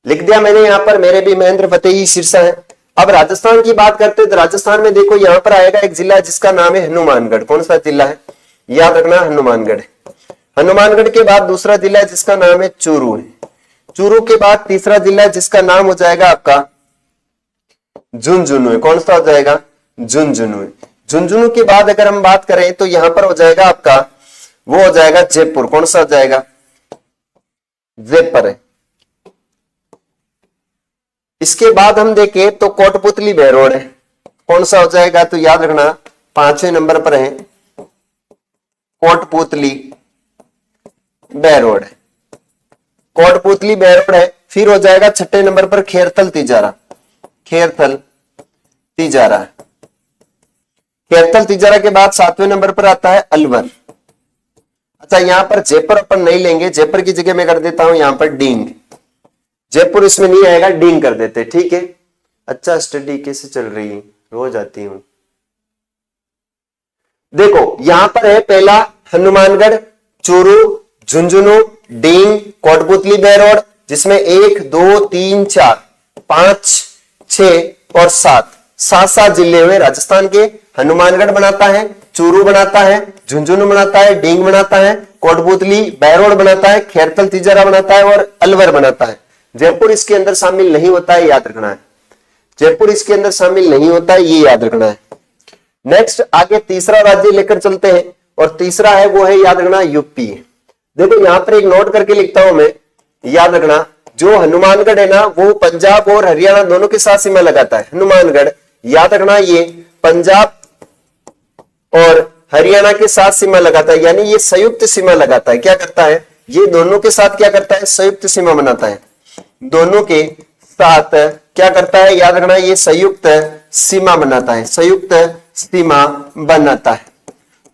लिख दिया मैंने यहां पर मेरे भी महेंद्र फतेह ही सिरसा है। अब राजस्थान की बात करते हैं तो राजस्थान में देखो यहां पर आएगा एक जिला जिसका नाम है हनुमानगढ़। कौन सा जिला है? याद रखना हनुमानगढ़। हनुमानगढ़ के बाद दूसरा जिला है जिसका नाम है चूरू है। चूरू के बाद तीसरा जिला है जिसका नाम हो जाएगा आपका झुंझुनू। कौन सा हो जाएगा? झुंझुनू। झुंझुनू के बाद अगर हम बात करें तो यहां पर हो जाएगा आपका वो हो जाएगा जयपुर। कौन सा हो जाएगा? जयपुर है। इसके बाद हम देखें तो कोटपुतली बहरोड है। कौन सा हो जाएगा? तो याद रखना 5वें नंबर पर है कोटपुतली बहरोड है। कोटपुतली बहरोड है। फिर हो जाएगा 6ठे नंबर पर खेरथल तिजारा। खेरथल तिजारा। खेरथल तिजारा के बाद 7वें नंबर पर आता है अलवर। अच्छा यहां पर जयपुर अपन नहीं लेंगे, जयपुर की जगह मैं कर देता हूं यहां पर डींग। जयपुर इसमें नहीं आएगा, डींग कर देते। ठीक है। अच्छा स्टडी कैसे चल रही है? रोज आती हूं। देखो यहां पर है पहला हनुमानगढ़, चूरू, झुंझुनू, डींग, कोटपुतली बहरोड, जिसमें 1 2 3 4 5 6 और 7 जिले हुए राजस्थान के। हनुमानगढ़ बनाता है, चूरू बनाता है, झुंझुनू बनाता है, डींग बनाता है, कोटपुतली बहरोड बनाता है, खेरथल तिजारा बनाता है और अलवर बनाता है। जयपुर इसके अंदर शामिल नहीं होता है, याद रखना है। जयपुर इसके अंदर शामिल नहीं होता है, ये याद रखना है। नेक्स्ट आगे तीसरा राज्य लेकर चलते हैं और तीसरा है वो है याद रखना यूपी। देखो यहां पर एक नोट करके लिखता हूं मैं, याद रखना, जो हनुमानगढ़ है ना वो पंजाब और हरियाणा दोनों के साथ सीमा लगाता है। हनुमानगढ़, याद रखना, ये पंजाब और हरियाणा के साथ सीमा लगाता है, यानी ये संयुक्त सीमा लगाता है। क्या करता है, ये दोनों के साथ क्या करता है, संयुक्त सीमा बनाता है। दोनों के साथ क्या करता है, याद रखना, ये संयुक्त सीमा बनाता है, संयुक्त सीमा बनाता है।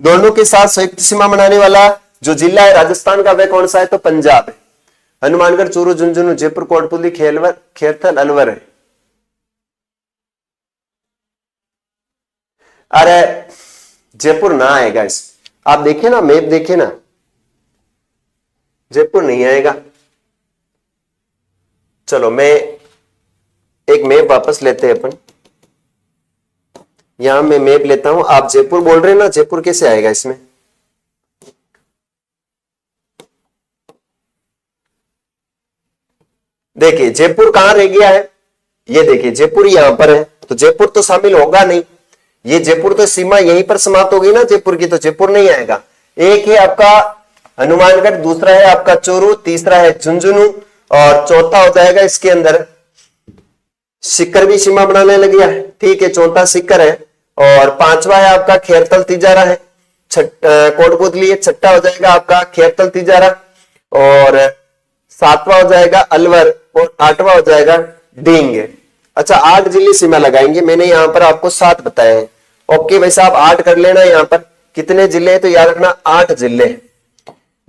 दोनों के साथ संयुक्त सीमा बनाने वाला जो जिला है राजस्थान का, वह कौन सा है, तो पंजाब है। हनुमानगढ़, चूरू, झुंझुनू, जयपुर, कोटपुतली, खेरथल, अलवर है। अरे जयपुर ना आएगा इस, आप देखिए ना, मैप देखिए ना, जयपुर नहीं आएगा। चलो मैं एक मैप वापस लेते हैं अपन, यहां मैं मैप लेता हूं। आप जयपुर बोल रहे हैं ना, जयपुर कैसे आएगा इसमें, देखिए जयपुर कहां रह गया है, ये देखिए जयपुर यहां पर है, तो जयपुर तो शामिल होगा नहीं। ये जयपुर तो सीमा यहीं पर समाप्त होगी ना जयपुर की, तो जयपुर नहीं आएगा। एक है आपका हनुमानगढ़, दूसरा है आपका चूरू, तीसरा है झुंझुनू, और चौथा हो जाएगा इसके अंदर सीकर भी सीमा बनाने लग गया है, ठीक है, चौथा सीकर है, और पांचवा है आपका खेरथल तिजारा है, कोटपुतली है, छठा हो जाएगा आपका खेरथल तिजारा, और सातवां हो जाएगा अलवर, और आठवां हो जाएगा डींग। अच्छा 8 जिले सीमा लगाएंगे, मैंने यहां पर आपको 7 बताए हैं। ओके भाई साहब 8 कर लेना, यहां पर कितने जिले हैं, तो याद रखना 8 जिले।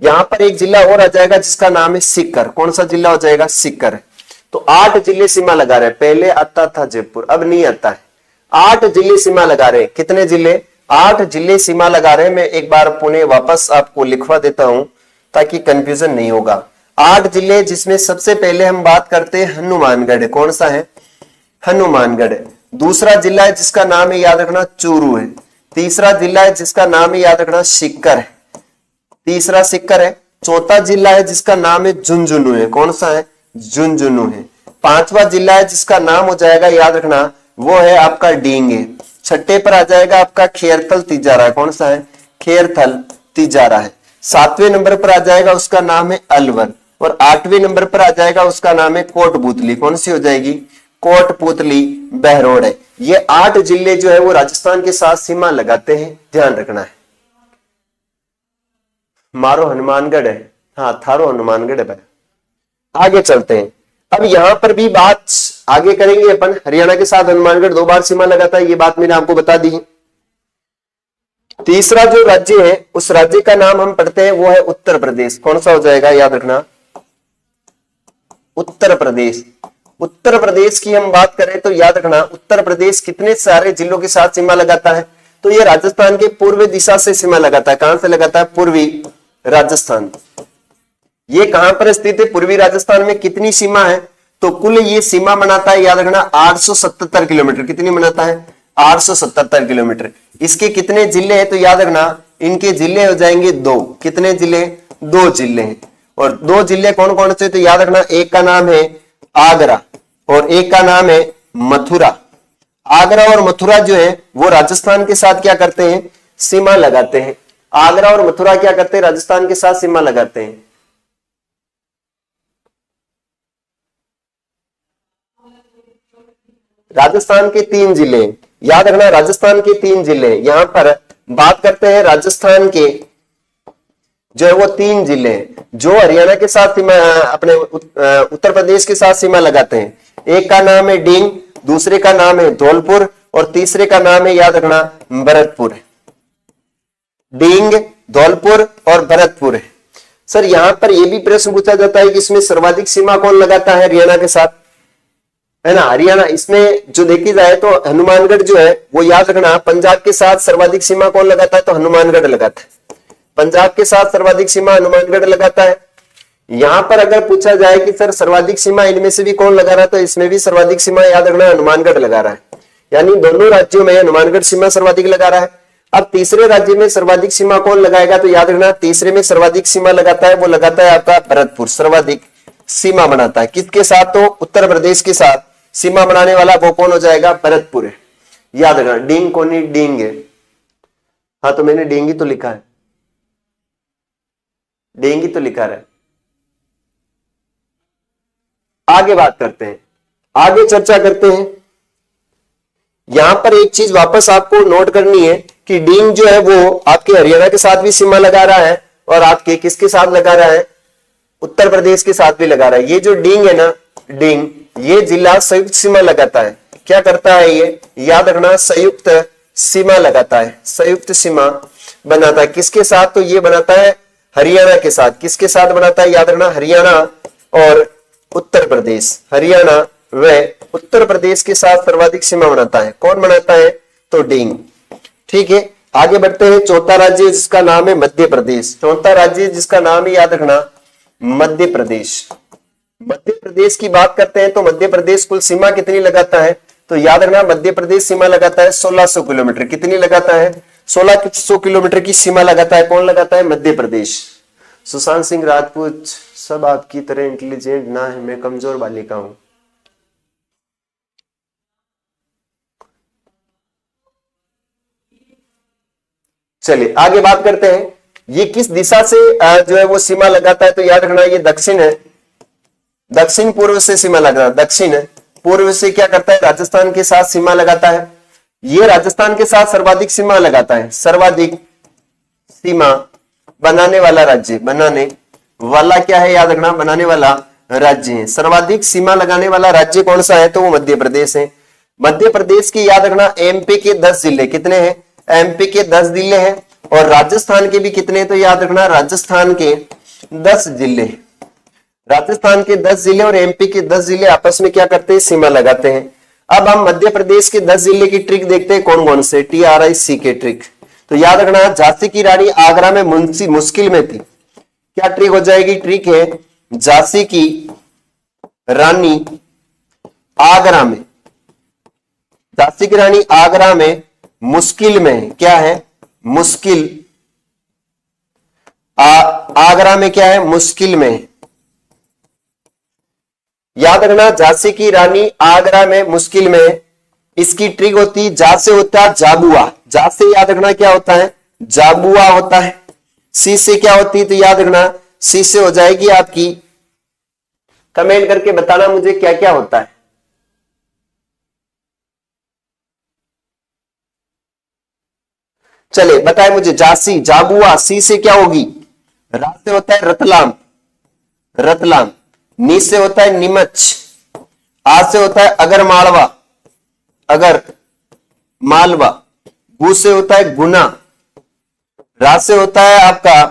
यहां पर एक जिला और आ जाएगा जिसका नाम है सीकर। कौन सा जिला हो जाएगा, सीकर। तो 8 जिले सीमा लगा रहे, पहले आता था जयपुर, अब नहीं आता है। 8 जिले सीमा लगा रहे, कितने जिले, 8 जिले सीमा लगा रहे। मैं एक बार पुणे वापस आपको लिखवा देता हूं ताकि कंफ्यूजन नहीं होगा। 8 जिले, जिसमें सबसे पहले हम बात करते हैं हनुमानगढ़। कौन सा है, हनुमानगढ़। दूसरा जिला है जिसका नाम है, याद रखना, चूरू है। तीसरा जिला है जिसका नाम है, याद रखना, सीकर है, तीसरा सीकर है। चौथा जिला है जिसका नाम है झुंझुनू है। कौन सा है, झुंझुनू है। पांचवा जिला है जिसका नाम हो जाएगा, याद रखना, वो है आपका डींग है। छठे पर आ जाएगा आपका खेरथल तिजारा है। कौन सा है, खेरथल तिजारा है। 7वें नंबर पर आ जाएगा उसका नाम है अलवर, और 8वें नंबर पर आ जाएगा उसका नाम है कोटपुतली। कौन सी हो जाएगी, कोटपुतली बहरोड है। ये 8 जिले जो है वो राजस्थान के साथ सीमा लगाते हैं, ध्यान रखना है। मारो हनुमानगढ़ है, हाँ थारो हनुमानगढ़ है भाई। आगे चलते हैं, अब यहां पर भी बात आगे करेंगे अपन। हरियाणा के साथ हनुमानगढ़ 2 बार सीमा लगाता है, ये बात मैंने आपको बता दी है। तीसरा जो राज्य है उस राज्य का नाम हम पढ़ते हैं वो है उत्तर प्रदेश। कौन सा हो जाएगा, याद रखना, उत्तर प्रदेश। उत्तर प्रदेश की हम बात करें तो याद रखना, उत्तर प्रदेश कितने सारे जिलों के साथ सीमा लगाता है, तो ये राजस्थान के पूर्वी दिशा से सीमा लगाता है। कहां से लगाता है, पूर्वी राजस्थान। ये कहां पर स्थित है, पूर्वी राजस्थान में। कितनी सीमा है, तो कुल ये सीमा बनाता है, याद रखना, 877 किलोमीटर। कितनी बनाता है, 877 किलोमीटर। इसके कितने जिले हैं, तो याद रखना, इनके जिले हो जाएंगे 2। कितने जिले, 2 जिले हैं। और 2 जिले कौन कौन से, तो याद रखना, एक का नाम है आगरा और एक का नाम है मथुरा। आगरा और मथुरा जो है वो राजस्थान के साथ क्या करते हैं, सीमा लगाते हैं। आगरा और मथुरा क्या करते हैं, राजस्थान के साथ सीमा लगाते हैं। राजस्थान के 3 जिले, याद रखना, राजस्थान के 3 जिले। यहां पर बात करते हैं राजस्थान के जो है वो 3 जिले जो हरियाणा के साथ सीमा, अपने उत्तर प्रदेश के साथ सीमा लगाते हैं। एक का नाम है डींग, दूसरे का नाम है धौलपुर, और तीसरे का नाम है, याद रखना, भरतपुर। डींग, धौलपुर और भरतपुर है। सर यहां पर यह भी प्रश्न पूछा जाता है कि इसमें सर्वाधिक सीमा कौन लगाता है हरियाणा के साथ, है ना, हरियाणा। इसमें जो देखी जाए तो हनुमानगढ़ जो है वो, याद रखना, पंजाब के साथ सर्वाधिक सीमा कौन लगाता है, तो हनुमानगढ़ लगाता है। पंजाब के साथ सर्वाधिक सीमा हनुमानगढ़ लगाता है। यहां पर अगर पूछा जाए कि सर सर्वाधिक सीमा इनमें से भी कौन लगा रहा है, तो इसमें भी सर्वाधिक सीमा, याद रखना, हनुमानगढ़ लगा रहा है। यानी दोनों राज्यों में हनुमानगढ़ सीमा सर्वाधिक लगा रहा है। अब तीसरे राज्य में सर्वाधिक सीमा कौन लगाएगा, तो याद रखना, तीसरे में सर्वाधिक सीमा लगाता है वो लगाता है आपका भरतपुर। सर्वाधिक सीमा बनाता है किसके साथ, तो उत्तर प्रदेश के साथ सीमा बनाने वाला वो कौन हो जाएगा, भरतपुर है। याद रखना, डींग कोनी डींग है, हाँ तो मैंने डींग ही तो लिखा है। डेंगी तो लिखा रहा है। आगे बात करते हैं, आगे चर्चा करते हैं। यहां पर एक चीज वापस आपको नोट करनी है कि डींग जो है वो आपके हरियाणा के साथ भी सीमा लगा रहा है और आपके किसके साथ लगा रहा है, उत्तर प्रदेश के साथ भी लगा रहा है। ये जो डींग है ना, डींग, ये जिला संयुक्त सीमा लगाता है। क्या करता है ये, याद रखना, संयुक्त सीमा लगाता है, संयुक्त सीमा बनाता है। किसके साथ, तो ये बनाता है हरियाणा के साथ। किसके साथ बनाता है, याद रखना, हरियाणा और उत्तर प्रदेश। हरियाणा व उत्तर प्रदेश के साथ सर्वाधिक सीमा बनाता है। कौन बनाता है, तो डींग। ठीक है, आगे बढ़ते हैं। चौथा राज्य जिसका नाम है मध्य प्रदेश। चौथा राज्य जिसका नाम है, याद रखना, मध्य प्रदेश। मध्य प्रदेश की बात करते हैं तो मध्य प्रदेश कुल सीमा कितनी लगाता है, तो याद रखना, मध्य प्रदेश सीमा लगाता है 1600 किलोमीटर। कितनी लगाता है, 1600 किलोमीटर की सीमा लगाता है। कौन लगाता है, मध्य प्रदेश। सुशांत सिंह राजपूत, सब आपकी तरह इंटेलिजेंट ना है, मैं कमजोर बालिका हूं। चलिए आगे बात करते हैं। ये किस दिशा से जो है वो सीमा लगाता है, तो याद रखना ये दक्षिण है। दक्षिण पूर्व से सीमा लगा, दक्षिण पूर्व से क्या करता है, राजस्थान के साथ सीमा लगाता है। ये राजस्थान के साथ सर्वाधिक सीमा लगाता है। सर्वाधिक सीमा बनाने वाला राज्य, बनाने वाला क्या है, याद रखना, बनाने वाला राज्य है। सर्वाधिक सीमा लगाने वाला राज्य कौन सा है, तो वो मध्य प्रदेश है। मध्य प्रदेश की याद रखना, एमपी के 10 जिले कितने हैं, एमपी के 10 जिले हैं। और राजस्थान के भी कितने, तो याद रखना, राजस्थान के 10 जिले। राजस्थान के 10 जिले और एमपी के 10 जिले आपस में क्या करते हैं, सीमा लगाते हैं। अब हम मध्य प्रदेश के 10 जिले की ट्रिक देखते हैं, कौन कौन से, TRIC के ट्रिक। तो याद रखना, झांसी की रानी आगरा में मुश्किल में थी। क्या ट्रिक हो जाएगी, ट्रिक है झांसी की रानी आगरा में, झांसी की रानी आगरा में मुश्किल में, क्या है, मुश्किल, आगरा में क्या है, मुश्किल में। याद रखना, झांसी की रानी आगरा में मुश्किल में। इसकी ट्रिक होती, जा से होता है जाबुआ, जा से याद रखना क्या होता है, जाबुआ होता है। सी से क्या होती है, तो याद रखना, सी से हो जाएगी आपकी, कमेंट करके बताना मुझे क्या क्या होता है। चले बताए मुझे, जासी, जाबुआ। सी से क्या होगी, रा से होता है रतलाम, रतलाम। नी से होता है नीमच। आ से होता है अगर मालवा, अगर मालवा। गु से होता है गुना। रा से होता है आपका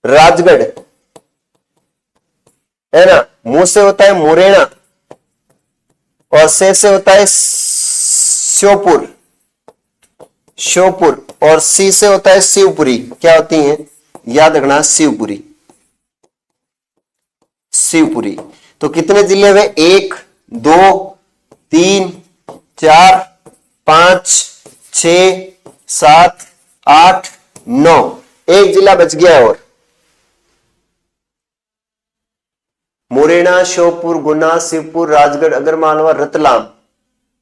राजगढ़, है ना। मुंह से होता है मुरैना और से होता है श्योपुर, श्योपुर। और सी से होता है शिवपुरी। क्या होती है, याद रखना, शिवपुरी, शिवपुरी। तो कितने जिले हुए, 1 2 3 4 5 6 7 8 9, एक जिला बच गया है और, मुरैना, श्योपुर, गुना, शिवपुर, राजगढ़, अगरमालवा, रतलाम,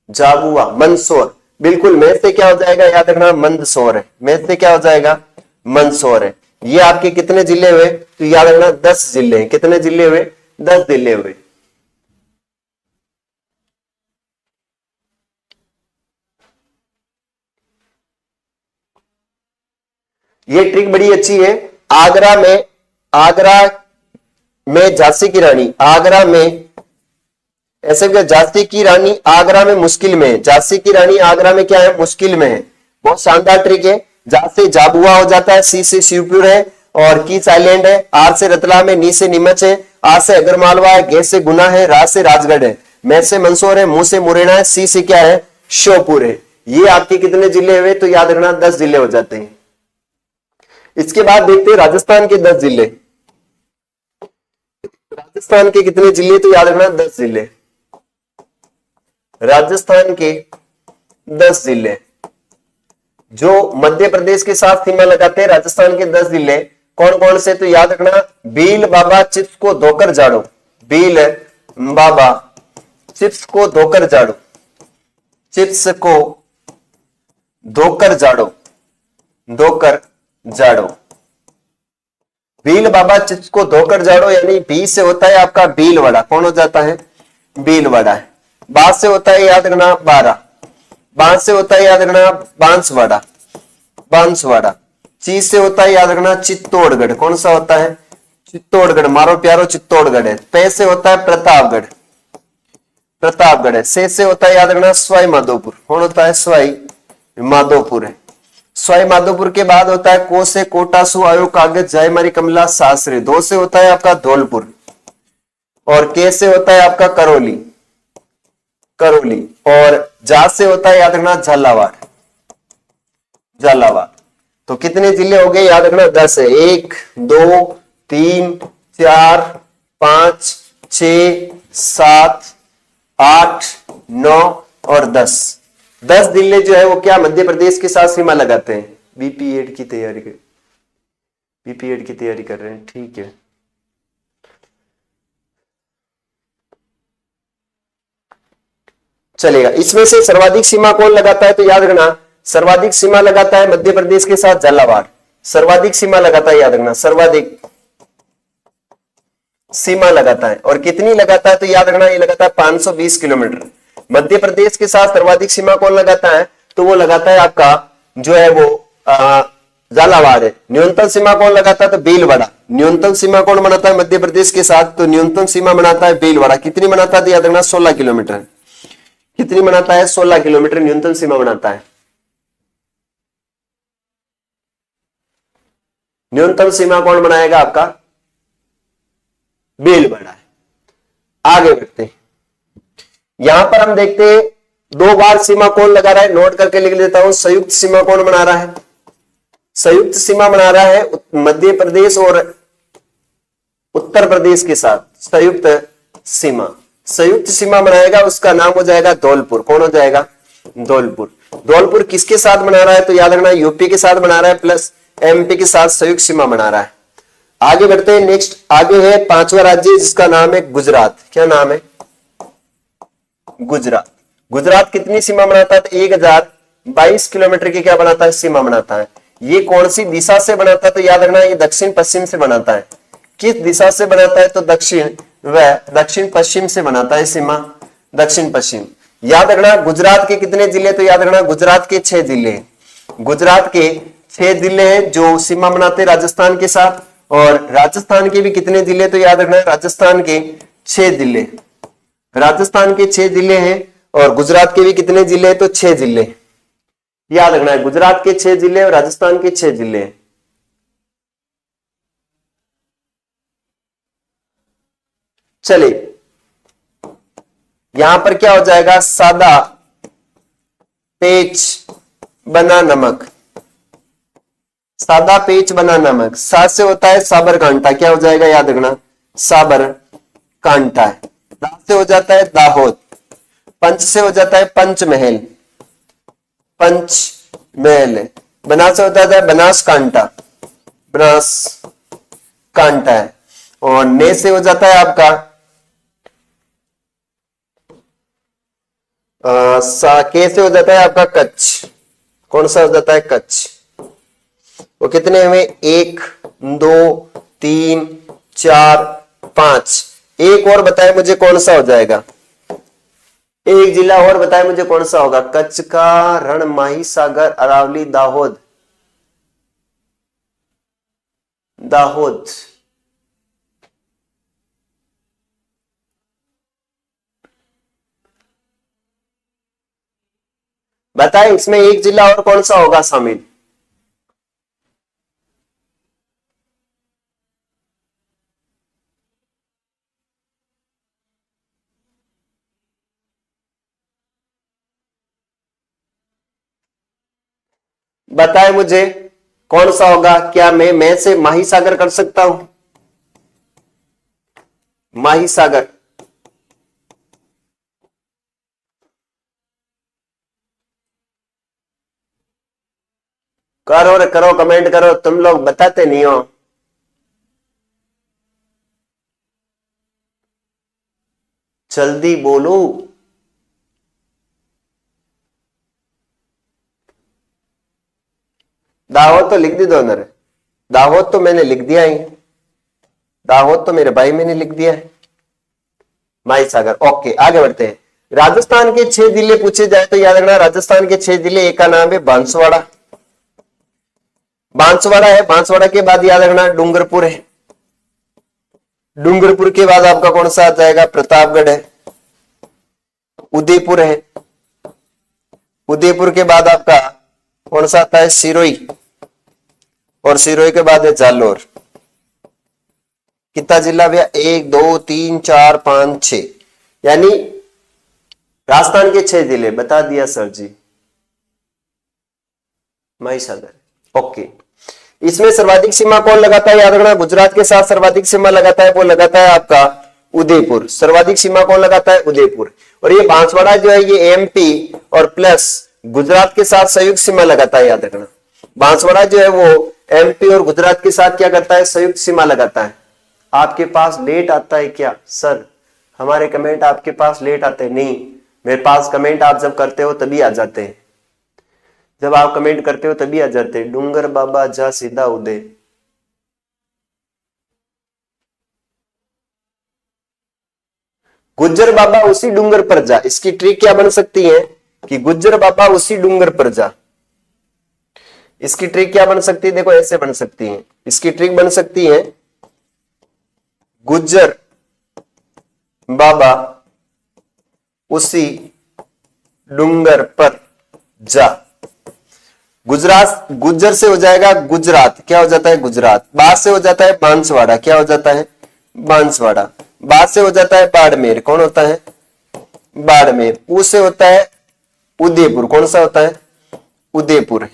झाबुआ, मंदसौर। बिल्कुल, में से क्या हो जाएगा, याद रखना, मंदसौर है। में से क्या हो जाएगा, मंदसौर है। ये आपके कितने जिले हुए, तो याद रखना 10 जिले हैं। कितने जिले हुए, 10 जिले हुए। ये ट्रिक बड़ी अच्छी है। आगरा में झांसी की रानी, आगरा में ऐसे क्या, झांसी की रानी आगरा में मुश्किल में, झांसी की रानी आगरा में क्या है, मुश्किल में है। बहुत शानदार ट्रिक है। जा से जाबुआ हो जाता है, सी से शिवपुर है और की साइलेंट है। आर से रतलाम है, नी से नीमच है, आ से अगरमालवा है, गे से गुना है, रा से राजगढ़ है, मैं से मंदसौर है, मुंह से मुरैना है, सी से क्या है, श्योपुर है। ये आपके कितने जिले हुए, तो याद रखना 10 जिले हो जाते हैं। इसके बाद देखते हैं राजस्थान के 10 जिले। राजस्थान के कितने जिले, तो याद रखना 10 जिले। राजस्थान के 10 जिले जो मध्य प्रदेश के साथ सीमा लगाते हैं। राजस्थान के 10 जिले कौन कौन से, तो याद रखना, भील, बाबा, चिप्स को धोकर झाड़ो, भील, बाबा, चिप्स को धोकर झाड़ो, चिप्स को धोकर झाड़ो, धोकर झाड़ो। भील बाबा चित्त को धोकर झाड़ो, यानी भी से होता है आपका भीलवाड़ा, कौन हो जाता है, भीलवाड़ा है। बा से होता है याद रखना बारा, बांस से होता है याद रखना बांसवाड़ा, बांसवाड़ा। चीज से होता है याद रखना चित्तौड़गढ़, कौन सा होता है, चित्तौड़गढ़, मारो प्यारो चित्तौड़गढ़ है। पे से होता है प्रतापगढ़, प्रतापगढ़ है। से होता है याद रखना सवाई माधोपुर, कौन होता है, सवाई माधोपुर है। सवाई माधोपुर के बाद होता है को से कोटा सु आयो कागज जय मारी कमला सासरे। दो से होता है आपका धौलपुर, और के से होता है आपका करौली, करौली। और जा से होता है याद रखना झालावाड़, झालावाड़। तो कितने जिले हो गए याद रखना, 10 है। 1 2 3 4 5 6 7 8 9 और 10 जिले जो है वो क्या मध्य प्रदेश के साथ सीमा लगाते हैं। बीपीएड की तैयारी कर, बीपीएड की तैयारी कर रहे हैं, ठीक है। चलेगा। इसमें से सर्वाधिक सीमा कौन लगाता है, तो याद रखना सर्वाधिक सीमा लगाता है मध्य प्रदेश के साथ झालावाड़, सर्वाधिक सीमा लगाता है, याद रखना सर्वाधिक सीमा लगाता है। और कितनी लगाता है, तो याद रखना ये लगाता है 520 किलोमीटर। मध्य प्रदेश के साथ सर्वाधिक सीमा कौन लगाता है, तो वो लगाता है आपका जो है वो झालावाड़ है। न्यूनतम सीमा कौन लगाता है, तो भीलवाड़ा। न्यूनतम सीमा कौन बनाता है मध्य प्रदेश के साथ, तो न्यूनतम सीमा बनाता है भीलवाड़ा। कितनी बनाता है, तो याद रखना 16 किलोमीटर। कितनी बनाता है, 16 किलोमीटर न्यूनतम सीमा बनाता है। न्यूनतम सीमा कौन बनाएगा, आपका भीलवाड़ा है। आगे बढ़ते हैं। यहां पर हम देखते हैं 2 बार सीमा कौन लगा रहा है, नोट करके लिख लेता हूं। संयुक्त सीमा कौन बना रहा है, संयुक्त सीमा बना रहा है मध्य प्रदेश और उत्तर प्रदेश के साथ संयुक्त सीमा। संयुक्त सीमा बनाएगा, उसका नाम हो जाएगा धौलपुर। कौन हो जाएगा, धौलपुर। धौलपुर किसके साथ बना रहा है, तो याद रखना यूपी के साथ बना रहा है प्लस एमपी के साथ संयुक्त सीमा बना रहा है। आगे बढ़ते हैं। नेक्स्ट आगे है 5वां राज्य जिसका नाम है गुजरात। क्या नाम है, गुजरात। गुजरात कितनी सीमा बनाता है, 1022 किलोमीटर की क्या बनाता है, सीमा बनाता है। ये कौन सी दिशा से बनाता है, तो याद रखना ये दक्षिण पश्चिम से बनाता है। किस दिशा से बनाता है, तो दक्षिण व दक्षिण पश्चिम से बनाता है सीमा, दक्षिण पश्चिम। याद रखना गुजरात के कितने जिले, तो याद रखना गुजरात के 6 जिले। गुजरात के 6 जिले हैं जो सीमा बनाते हैं राजस्थान के साथ। और राजस्थान के भी कितने जिले, तो याद रखना राजस्थान के 6 जिले। राजस्थान के 6 जिले हैं और गुजरात के भी कितने जिले, तो 6 जिले। याद रखना है गुजरात के 6 जिले और राजस्थान के 6 जिले। चलिए यहां पर क्या हो जाएगा, सादा पेच बना नमक, सादा पेच बना नमक। सा से होता है साबरकांठा, क्या हो जाएगा, याद रखना साबरकांठा है। दा से हो जाता है दाहोद। पंच से हो जाता है पंचमहल, पंचमहल। बना से होता है बनासकांठा, बनासकांठा है। और ने से हो जाता है आपका के से हो जाता है आपका कच्छ। कौन सा हो जाता है, कच्छ। वो कितने में, 1 2 3 4 5। एक और बताए मुझे कौन सा हो जाएगा, एक जिला और बताए मुझे कौन सा होगा, कच्छ का, रण, माही सागर, अरावली, दाहोद। दाहोद बताए, इसमें एक जिला और कौन सा होगा शामिल। बताए मुझे कौन सा होगा। क्या मैं से माही सागर कर सकता हूं, माही सागर। करो रे करो, कमेंट करो, तुम लोग बताते नहीं हो। जल्दी बोलो। दाहोद तो लिख दी दो अंदर, दाहोद तो मैंने लिख दिया ही। दाहोद तो मेरे भाई मैंने लिख दिया है, माहीसागर। ओके, आगे बढ़ते हैं। राजस्थान के 6 जिले पूछे जाए तो याद रखना, राजस्थान के 6 जिले, एक का नाम है बांसवाड़ा, बांसवाड़ा है। बांसवाड़ा के बाद याद रखना डूंगरपुर है, डूंगरपुर के बाद आपका कौन सा आ जाएगा, प्रतापगढ़ है। उदयपुर है, उदयपुर के बाद आपका कौन सा आता है, सिरोही, और सिरोही के बाद है जालोर। कितना जिला भैया, 1 2 3 4 5 6, यानी राजस्थान के 6 जिले बता दिया सर जी, महिसागर। ओके, इसमें सर्वाधिक सीमा कौन लगाता है, याद रखना गुजरात के साथ सर्वाधिक सीमा लगाता है, वो लगाता है आपका उदयपुर। सर्वाधिक सीमा कौन लगाता है, उदयपुर। और ये बांसवाड़ा जो है ये एमपी और प्लस गुजरात के साथ संयुक्त सीमा लगाता है, याद रखना। बांसवाड़ा जो है वो एमपी और गुजरात के साथ क्या करता है, संयुक्त सीमा लगाता है। आपके पास लेट आता है क्या सर, हमारे कमेंट आपके पास लेट आते हैं? नहीं, मेरे पास कमेंट आप जब करते हो तभी आ जाते हैं, जब आप कमेंट करते हो तभी आ जाते हैं। डूंगर बाबा जा सीधा उदय, गुज्जर बाबा उसी डूंगर पर जा। इसकी ट्रिक क्या बन सकती है कि गुज्जर बाबा उसी डूंगर पर जा। इसकी ट्रिक क्या बन सकती है, देखो ऐसे बन सकती है। इसकी ट्रिक बन सकती है गुज्जर बाबा उसी डूंगर पर जा। गुजरात, गुज्जर से हो जाएगा गुजरात, क्या हो जाता है, गुजरात। बाद से हो जाता है बांसवाड़ा, क्या हो जाता है, बांसवाड़ा। बाद से हो जाता है बाड़मेर, कौन होता है, बाड़मेर। ऊ से होता है उदयपुर, कौन सा होता है, उदयपुर।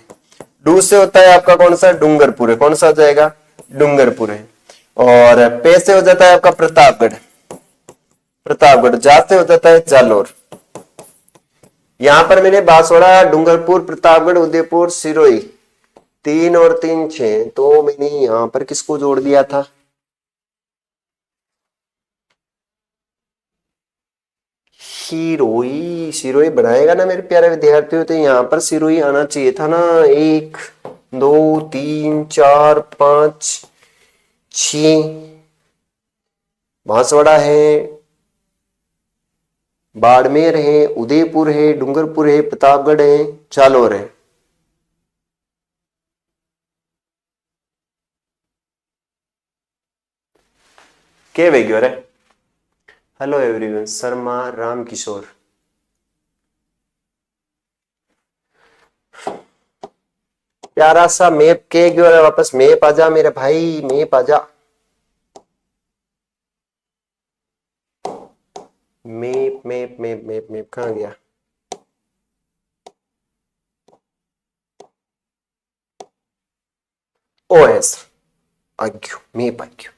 डू से होता है आपका कौन सा, डूंगरपुर है, कौन सा हो जाएगा, डूंगरपुर है। और पे से हो जाता है आपका प्रतापगढ़, प्रतापगढ़। जा से हो जाता है जालोर। यहां पर मैंने बांसवाड़ा, डूंगरपुर, प्रतापगढ़, उदयपुर, सिरोही, 3 और 3 6, तो मैंने यहां पर किसको जोड़ दिया था, सिरोही। सिरोही बनाएगा ना मेरे प्यारे विद्यार्थियों, तो यहां पर सिरोही आना चाहिए था ना। 1 2 3 4 5 6, बांसवाड़ा है, बाड़मेर है, उदयपुर है, डूंगरपुर है, प्रतापगढ़ है, जालोर है। के वेग्योर है। Hello everyone, Sharma Ram Kishore. प्यारा सा मैप के गयो, वापस मैप आजा मेरे भाई, मैप आजा। Map map map map map कहां गया, ओएस आग्यू, मैप आग्यू।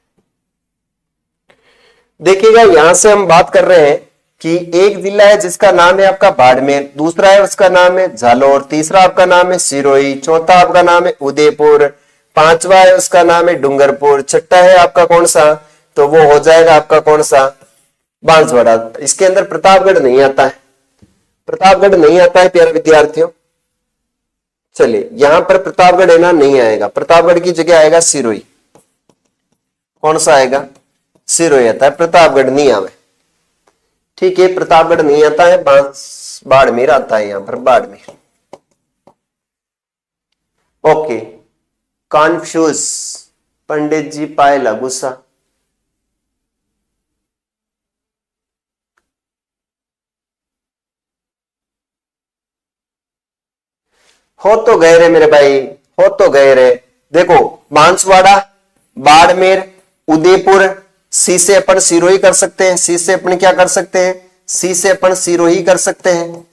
देखिएगा यहां से हम बात कर रहे हैं कि एक जिला है जिसका नाम है आपका बाड़मेर, दूसरा है उसका नाम है जालोर, तीसरा आपका नाम है सिरोही, चौथा आपका नाम है उदयपुर, पांचवा है उसका नाम है डूंगरपुर, छठा है आपका कौन सा, तो वो हो जाएगा आपका कौन सा, बांसवाड़ा। इसके अंदर प्रतापगढ़ नहीं आता है, प्रतापगढ़ नहीं आता है प्यारे विद्यार्थियों। चलिए यहां पर प्रतापगढ़ है ना, नहीं आएगा, प्रतापगढ़ की जगह आएगा सिरोही। कौन सा आएगा, सिरोही आता है, प्रतापगढ़ नहीं आवे। ठीक है, प्रतापगढ़ नहीं आता है, बाड़मेर आता है, यहां पर बाड़मेर। ओके, कॉन्फ्यूज पंडित जी पायला गुस्सा। हो तो गए रे मेरे भाई, हो तो गए रे। देखो बांसवाड़ा, बाड़मेर, उदयपुर, सी से अपन सिरोही कर सकते हैं, सी से अपन क्या कर सकते हैं, सी से अपन सिरोही कर सकते हैं,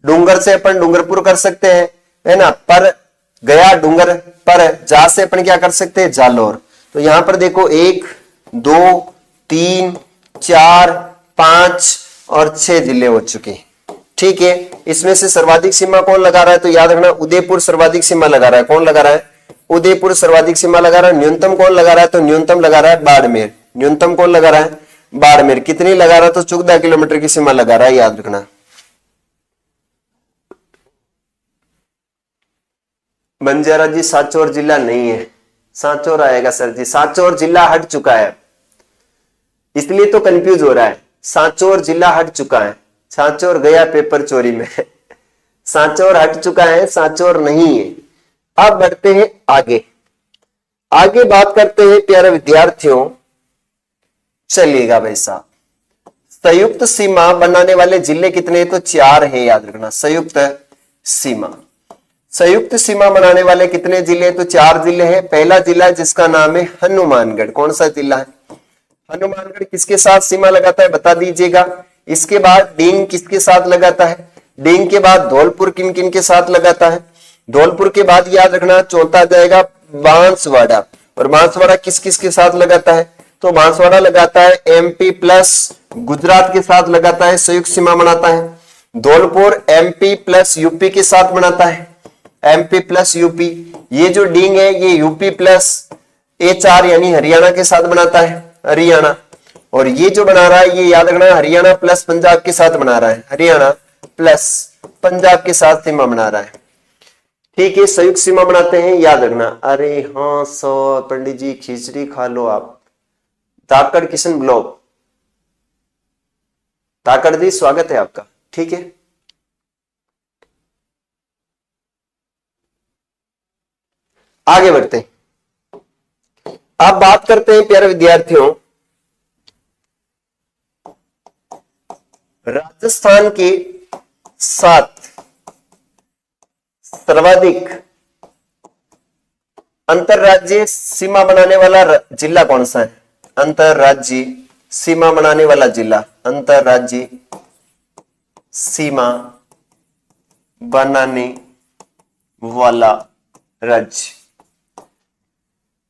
डूंगर से अपन डूंगरपुर कर सकते हैं, है ना। पर गया डूंगर, पर जा से अपन क्या कर सकते हैं, जालोर। तो यहां पर देखो 1 2 3 4 5 और 6 जिले हो चुके हैं। ठीक है, इसमें से सर्वाधिक सीमा कौन लगा रहा है, तो याद रखना उदयपुर सर्वाधिक सीमा लगा रहा है। कौन लगा रहा है, उदयपुर सर्वाधिक सीमा लगा रहा है। न्यूनतम कौन लगा रहा है, तो न्यूनतम लगा रहा है बाड़मेर। न्यूनतम कौन लगा रहा है, बाड़मेर। कितनी लगा रहा है, तो 14 किलोमीटर की सीमा लगा रहा है, याद रखना। बंजारा जी सांचौर जिला नहीं है, सांचौर आएगा सर जी, सांचौर जिला हट चुका है। इसलिए तो कंफ्यूज हो रहा है। सांचौर जिला हट चुका है, सांचौर गया पेपर चोरी में सांचौर हट चुका है, सांचौर नहीं है। अब बढ़ते हैं आगे, आगे बात करते हैं प्यारे विद्यार्थियों। चलिएगा भाई साहब, संयुक्त सीमा बनाने वाले जिले कितने? तो 4 है, याद रखना। संयुक्त सीमा, संयुक्त सीमा बनाने वाले कितने जिले? तो 4 जिले हैं। पहला जिला है जिसका नाम है हनुमानगढ़। कौन सा जिला है? हनुमानगढ़ किसके साथ सीमा लगाता है बता दीजिएगा। इसके बाद डींग किसके साथ लगाता है? डींग के बाद धौलपुर किन किन के साथ लगाता है? धौलपुर के बाद याद रखना चौथा जाएगा बांसवाड़ा, और बांसवाड़ा किस किस के साथ लगाता है? तो बांसवाड़ा लगाता है एमपी प्लस गुजरात के साथ लगाता है, संयुक्त सीमा बनाता है। धौलपुर एमपी प्लस यूपी के साथ बनाता है, एमपी प्लस यूपी। ये जो डींग है ये यूपी प्लस HR यानी हरियाणा के साथ बनाता है, हरियाणा। और ये जो बना रहा है ये याद रखना हरियाणा प्लस पंजाब के साथ बना रहा है, हरियाणा प्लस पंजाब के साथ सीमा बना रहा है। ठीक है, संयुक्त सीमा बनाते हैं, याद रखना। अरे हाँ सर पंडित जी खिचड़ी खा लो आप। ताकड़ किशन ब्लॉक, ताकड़ जी स्वागत है आपका। ठीक है, आगे बढ़ते हैं। अब बात करते हैं प्यारे विद्यार्थियों, राजस्थान के साथ सर्वाधिक अंतरराज्यीय सीमा बनाने वाला जिला कौन सा है? अंतरराज्यीय सीमा बनाने वाला जिला, अंतरराज्यीय सीमा बनाने वाला राज्य।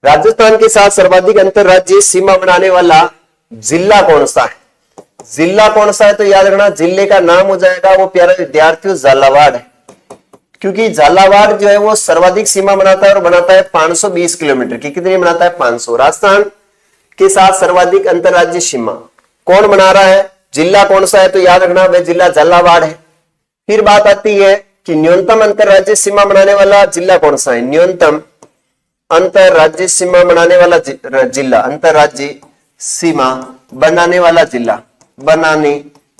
राजस्थान के साथ सर्वाधिक अंतरराज्यीय सीमा बनाने वाला जिला कौन सा है? जिला कौन सा है? तो याद रखना जिले का नाम हो जाएगा वो प्यारे विद्यार्थियों झालावाड़ है, क्योंकि झालावाड़ जो है वो सर्वाधिक सीमा बनाता है और बनाता है 520 किलोमीटर की। कितनी बनाता है? 500। राजस्थान के साथ सर्वाधिक अंतरराज्यीय सीमा कौन बना रहा है? जिला कौन सा है? तो याद रखना वह जिला झालावाड़ है। फिर बात आती है कि न्यूनतम अंतरराज्यीय सीमा बनाने वाला जिला कौन सा है? न्यूनतम अंतरराज्यीय सीमा बनाने वाला जिला, अंतरराज्यीय सीमा बनाने वाला जिला, बनाने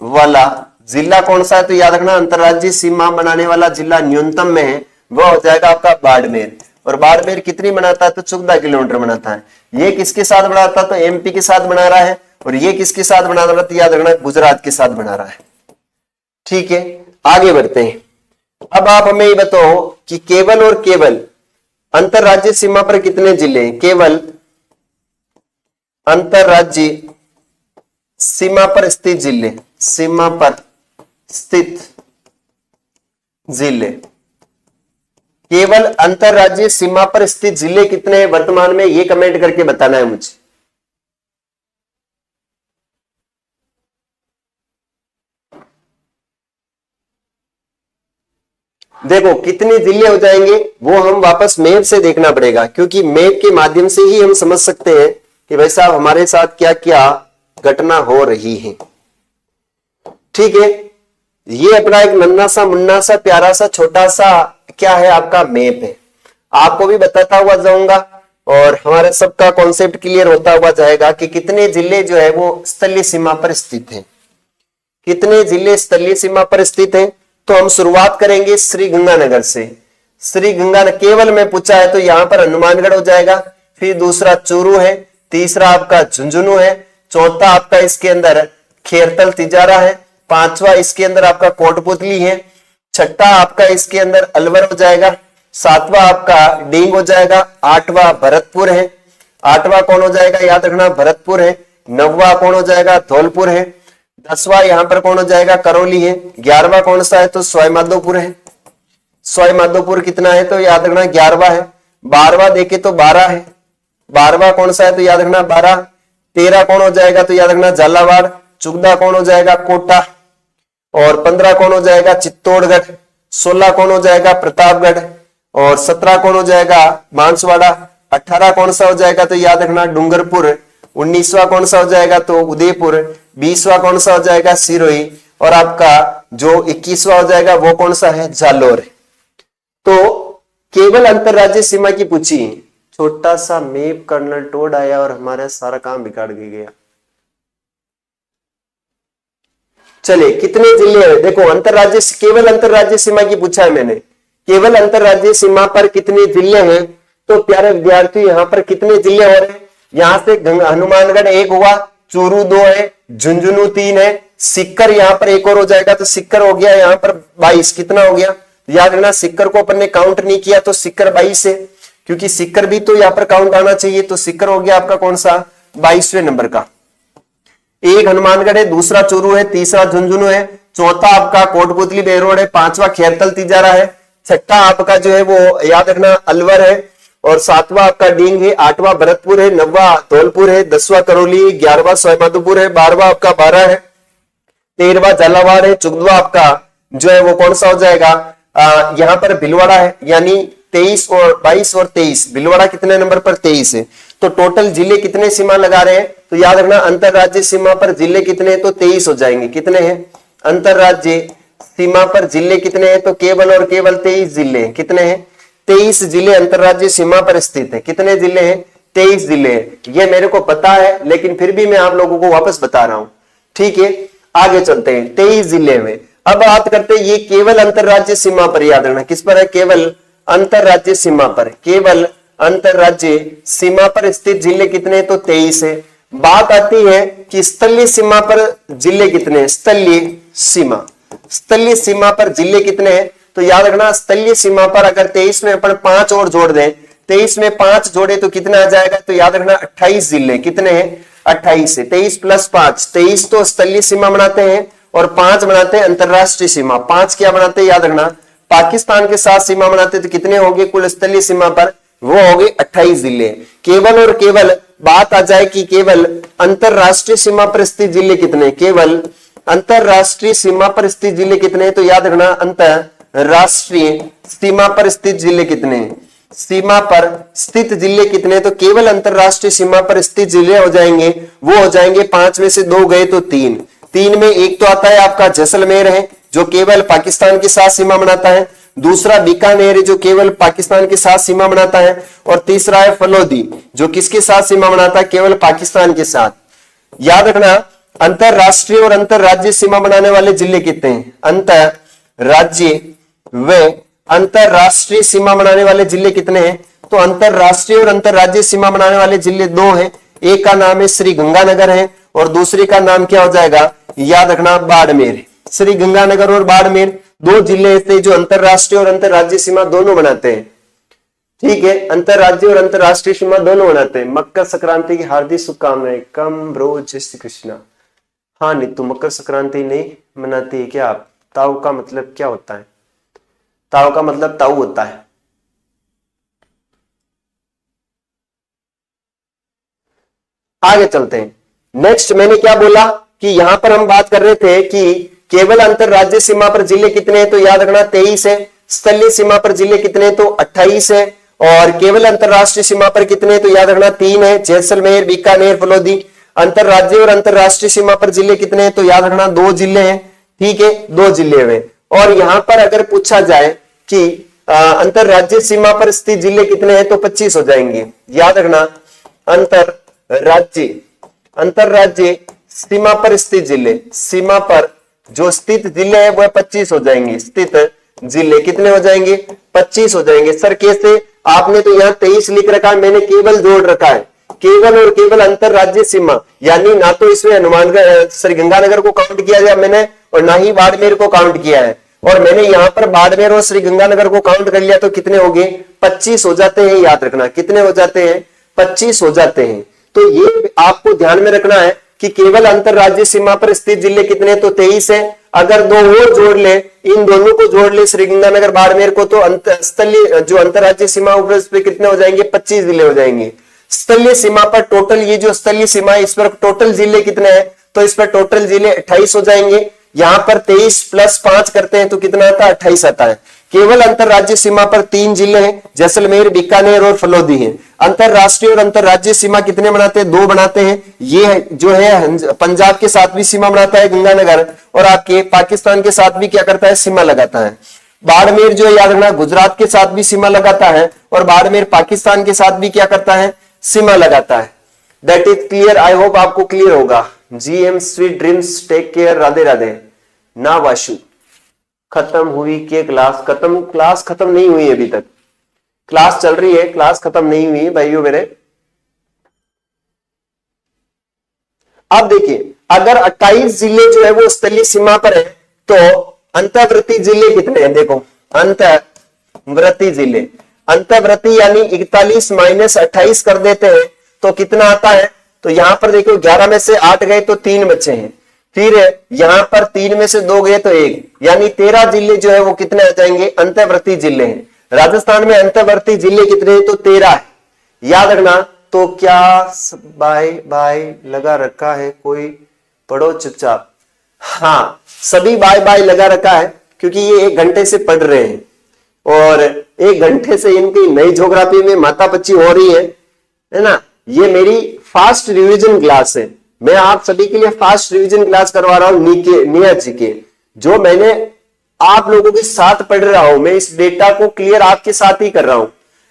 वाला जिला कौन सा है? तो याद रखना अंतरराज्यीय सीमा बनाने वाला जिला न्यूनतम में है वो हो जाएगा आपका बाड़मेर। और बाड़मेर कितनी बनाता है? तो 14 किलोमीटर बनाता है। ये किसके साथ बनाता है? तो MP के साथ बना रहा है। और ये किसके साथ बना रहा है? तो याद रखना गुजरात के साथ बना रहा है। ठीक है, आगे बढ़ते हैं। अब आप हमें ये बताओ कि केवल और केवल अंतरराज्यीय सीमा पर कितने जिले हैं? केवल अंतरराज्यीय सीमा पर स्थित जिले, सीमा पर स्थित जिले, केवल अंतरराज्यीय सीमा पर स्थित जिले कितने हैं वर्तमान में? ये कमेंट करके बताना है मुझे। देखो कितने जिले हो जाएंगे वो हम वापस मैप से देखना पड़ेगा, क्योंकि मैप के माध्यम से ही हम समझ सकते हैं कि भाई साहब हमारे साथ क्या क्या घटना हो रही है। ठीक है, ये अपना एक नन्ना सा मुन्ना सा प्यारा सा छोटा सा क्या है आपका मैप है। आपको भी बताता हुआ जाऊंगा और हमारे सबका कॉन्सेप्ट क्लियर होता हुआ जाएगा कि कितने जिले जो है वो स्थलीय सीमा पर स्थित हैं, कितने जिले स्थलीय सीमा पर स्थित हैं। तो हम शुरुआत करेंगे श्री गंगानगर से। श्री गंगानगर केवल में पूछा है तो यहां पर हनुमानगढ़ हो जाएगा, फिर दूसरा चूरू है, तीसरा आपका झुंझुनू है, चौथा आपका इसके अंदर खेरतल तिजारा है, पांचवा इसके अंदर आपका कोटपुतली है, छठा आपका इसके अंदर अलवर हो जाएगा, सातवां आपका डींग हो जाएगा, आठवां भरतपुर है, आठवां कौन हो जाएगा? याद रखना भरतपुर है, नौवां कौन हो जाएगा? धौलपुर है, 10वां यहां पर कौन हो जाएगा? करौली है, 11वां कौन सा है? तो सवाई माधोपुर है। सवाई माधोपुर कितना है? तो याद रखना 11वां है। 12वां देखे तो 12 है, 12वां कौन सा है? तो याद रखना 12। 13 कौन हो जाएगा? तो याद रखना झालावाड़। 14 कौन हो जाएगा? कोटा। और 15 कौन हो जाएगा? चित्तौड़गढ़। 16 कौन हो जाएगा? प्रतापगढ़। और 17 कौन हो जाएगा? बांसवाड़ा। 18 कौन सा हो जाएगा? तो याद रखना डूंगरपुर। 19वां कौन सा हो जाएगा? तो उदयपुर। 20वां कौन सा हो जाएगा? सिरोही। और आपका जो 21वां हो जाएगा वो कौन सा है? जालोर। तो केवल अंतरराज्यीय सीमा की पूछी, छोटा सा मैप कर्नल टोड आया और हमारा सारा काम बिगाड़ के गया। चलिए कितने जिले हैं, देखो अंतरराज्य, केवल अंतरराज्य सीमा की पूछा है मैंने, केवल अंतरराज्य सीमा पर कितने जिले हैं। तो प्यारे विद्यार्थी यहाँ पर कितने जिले हो रहे हैं, यहाँ से हनुमानगढ़ एक हुआ, चूरू 2 है, झुंझुनू 3 है, सीकर यहाँ पर एक और हो जाएगा तो सीकर हो गया यहाँ पर 22, कितना हो गया, याद रखना सीकर को अपन ने काउंट नहीं किया तो सीकर 22 है, क्योंकि सीकर भी तो यहाँ पर काउंट आना चाहिए, तो सीकर हो गया आपका कौन सा 22वें नंबर का। एक हनुमानगढ़ है, दूसरा चूरू है, तीसरा झुंझुनू है, चौथा आपका कोटपुतली बेरोड है, पांचवा खैरतल तिजारा है, छठा आपका जो है वो याद रखना अलवर है, और सातवां आपका डींग है, आठवां भरतपुर है, नौवां धौलपुर है, 10वां करौली, 11वां सवाईमाधोपुर है, 12वां आपका बारा है, 13वां झालावाड़ है, 14वां आपका जो है वो कौन सा हो जाएगा, यहाँ पर भीलवाड़ा है, यानी 23 और 22 और 23, भीलवाड़ा कितने नंबर पर 23 है। तो टोटल जिले कितने सीमा लगा रहे हैं, तो याद रखना अंतरराज्य सीमा पर जिले कितने हैं, तो 23 हो जाएंगे, कितने हैं अंतरराज्य सीमा पर जिले कितने हैं, तो केवल और केवल 23 जिले हैं, कितने हैं 23 जिले अंतरराज्य सीमा पर स्थित है, कितने जिले हैं 23 जिले हैं। ये मेरे को पता है लेकिन फिर भी मैं आप लोगों को वापस बता रहा हूं, ठीक है। आगे चलते हैं 23 जिले में, अब बात करते हैं ये केवल अंतरराज्य सीमा पर, याद रखना किस पर है, केवल अंतरराज्य सीमा पर, केवल अंतरराज्य सीमा पर स्थित जिले कितने, तो 23 है। बात आती है कि स्थलीय सीमा पर जिले कितने, स्थलीय सीमा, स्थलीय सीमा पर जिले कितने हैं, तो याद रखना स्थलीय सीमा पर अगर 23 में अपन 5 और जोड़ दें, 23 में 5 जोड़े तो कितना आ जाएगा, तो याद रखना 28 जिले, कितने हैं 28 है, 23 प्लस 5, 23 तो स्थलीय सीमा बनाते हैं और 5 बनाते हैं अंतरराष्ट्रीय सीमा। 5 क्या बनाते हैं, याद रखना पाकिस्तान के साथ सीमा बनाते, तो कितने होंगे कुल स्थलीय सीमा पर, वो हो गए 28 जिले। केवल और केवल बात आ जाए कि केवल अंतरराष्ट्रीय सीमा पर स्थित जिले कितने, केवल अंतरराष्ट्रीय सीमा पर स्थित जिले कितने, तो याद रखना अंतरराष्ट्रीय सीमा पर स्थित जिले कितने, सीमा पर स्थित जिले कितने, तो केवल अंतरराष्ट्रीय सीमा पर स्थित जिले हो जाएंगे, वो हो जाएंगे 5 में से 2 गए तो 3 में एक तो आता है आपका जैसलमेर है जो केवल पाकिस्तान के साथ सीमा बनाता है, दूसरा बीकानेर है जो केवल पाकिस्तान के साथ सीमा बनाता है, और तीसरा है फलोदी जो किसके साथ सीमा बनाता है, केवल पाकिस्तान के साथ। याद रखना अंतरराष्ट्रीय और अंतरराज्य सीमा बनाने वाले जिले कितने हैं, अंतरराज्य व अंतरराष्ट्रीय सीमा बनाने वाले जिले कितने हैं, तो अंतरराष्ट्रीय और अंतरराज्य सीमा बनाने वाले जिले 2 हैं, एक का नाम है श्री गंगानगर है और दूसरे का नाम क्या हो जाएगा, याद रखना बाड़मेर। श्री गंगानगर और बाड़मेर 2 जिले ऐसे जो अंतरराष्ट्रीय और अंतरराज्य सीमा दोनों बनाते हैं, ठीक है, अंतरराज्य और अंतरराष्ट्रीय सीमा दोनों बनाते हैं। मकर संक्रांति की हार्दिक शुभकामनाएं, कम ब्रो, जय श्री कृष्णा। हाँ नीतू, मकर संक्रांति नहीं मनाती है क्या आप, ताऊ का मतलब क्या होता है, ताऊ का मतलब ताऊ होता है। आगे चलते हैं, नेक्स्ट मैंने क्या बोला कि यहां पर हम बात कर रहे थे कि केवल अंतरराज्य सीमा पर जिले कितने हैं, तो याद रखना 23 है, स्थलीय सीमा पर जिले कितने तो 28 है, और केवल अंतरराष्ट्रीय सीमा पर कितने तो याद रखना 3 है, जैसलमेर, बीकानेर, फलोदी। अंतरराज्य और अंतरराष्ट्रीय सीमा पर जिले कितने हैं, तो याद रखना 2 जिले हैं, ठीक है, 2 जिले में। और यहां पर अगर पूछा जाए कि अंतरराज्य सीमा पर स्थित जिले कितने हैं, तो 25 हो जाएंगे। याद रखना अंतरराज्य सीमा पर स्थित जिले, सीमा पर जो स्थित जिले हैं वो 25 हो जाएंगे, स्थित जिले कितने हो जाएंगे, 25 हो जाएंगे। सर कैसे, आपने तो यहाँ 23 लिख रखा है, मैंने केवल जोड़ रखा है, केवल और केवल अंतरराज्य सीमा, यानी ना तो इसमें हनुमानगढ़ श्री गंगानगर को काउंट किया गया मैंने, और ना ही बाड़मेर को काउंट किया है, और मैंने यहाँ पर बाड़मेर और श्री गंगानगर को काउंट कर लिया, तो कितने हो गए 25 हो जाते हैं। याद रखना कितने हो जाते हैं, 25 हो जाते हैं। तो ये आपको ध्यान में रखना है कि केवल अंतरराज्य सीमा पर स्थित जिले कितने, तो 23 है। अगर 2 और जोड़ ले, इन दोनों को जोड़ ले, श्री गंगानगर बाड़मेर को, तो स्थलीय जो अंतरराज्य सीमा पे कितने हो जाएंगे, 25 जिले हो जाएंगे। स्थलीय सीमा पर टोटल, ये जो स्थलीय सीमा है इस पर टोटल जिले कितने हैं, तो इस पर टोटल जिले 28 हो जाएंगे। यहाँ पर 23 प्लस 5 करते हैं तो कितना आता है, 28 आता है। केवल अंतरराज्य सीमा पर 3 जिले हैं, जैसलमेर, बीकानेर और फलोदी हैं। अंतरराष्ट्रीय और अंतरराज्य सीमा कितने बनाते हैं, 2 बनाते हैं। ये जो है पंजाब के साथ भी सीमा बनाता है गंगानगर, और आपके पाकिस्तान के साथ भी क्या करता है, सीमा लगाता है। बाड़मेर जो है याद रखना गुजरात के साथ भी सीमा लगाता है, और बाड़मेर पाकिस्तान के साथ भी क्या करता है, सीमा लगाता है। That is clear, I hope आपको क्लियर होगा। GM sweet dreams, take care, Radhe Radhe. ना वाशु। खत्म हुई के क्लास? क्लास खत्म नहीं हुई अभी तक, क्लास चल रही है, क्लास खत्म नहीं हुई है भाइयों मेरे। अब देखिए, अगर 28 जिले जो है वो स्थलीय सीमा पर है तो अंतर्वर्ती जिले कितने हैं? देखो, अंतर्वर्ती जिले, अंतर्वर्ती यानी 41 माइनस 28 कर देते हैं तो कितना आता है? तो यहां पर देखो 11 में से 8 गए तो 3 बचे हैं, फिर यहां पर 3 में से 2 गए तो 1, यानी 13 जिले जो है वो कितने आ जाएंगे? अंतर्वर्ती जिले हैं। राजस्थान में अंतर्वर्ती जिले कितने हैं? तो 13 है, याद रखना। तो क्या बाय बाय लगा रखा है? कोई पढ़ो चुपचाप। हाँ, सभी बाय बाय लगा रखा है क्योंकि ये 1 घंटे से पढ़ रहे हैं और 1 घंटे से इनकी नई ज्योग्राफी में मातापच्ची हो रही है ना। ये मेरी फास्ट रिवीजन क्लास है, मैं आप सभी के लिए फास्ट रिवीजन क्लास करवा रहा हूं निया जी के, जो मैंने आप लोगों के साथ पढ़ रहा हूं, मैं इस डेटा को क्लियर आपके साथ ही कर रहा हूं,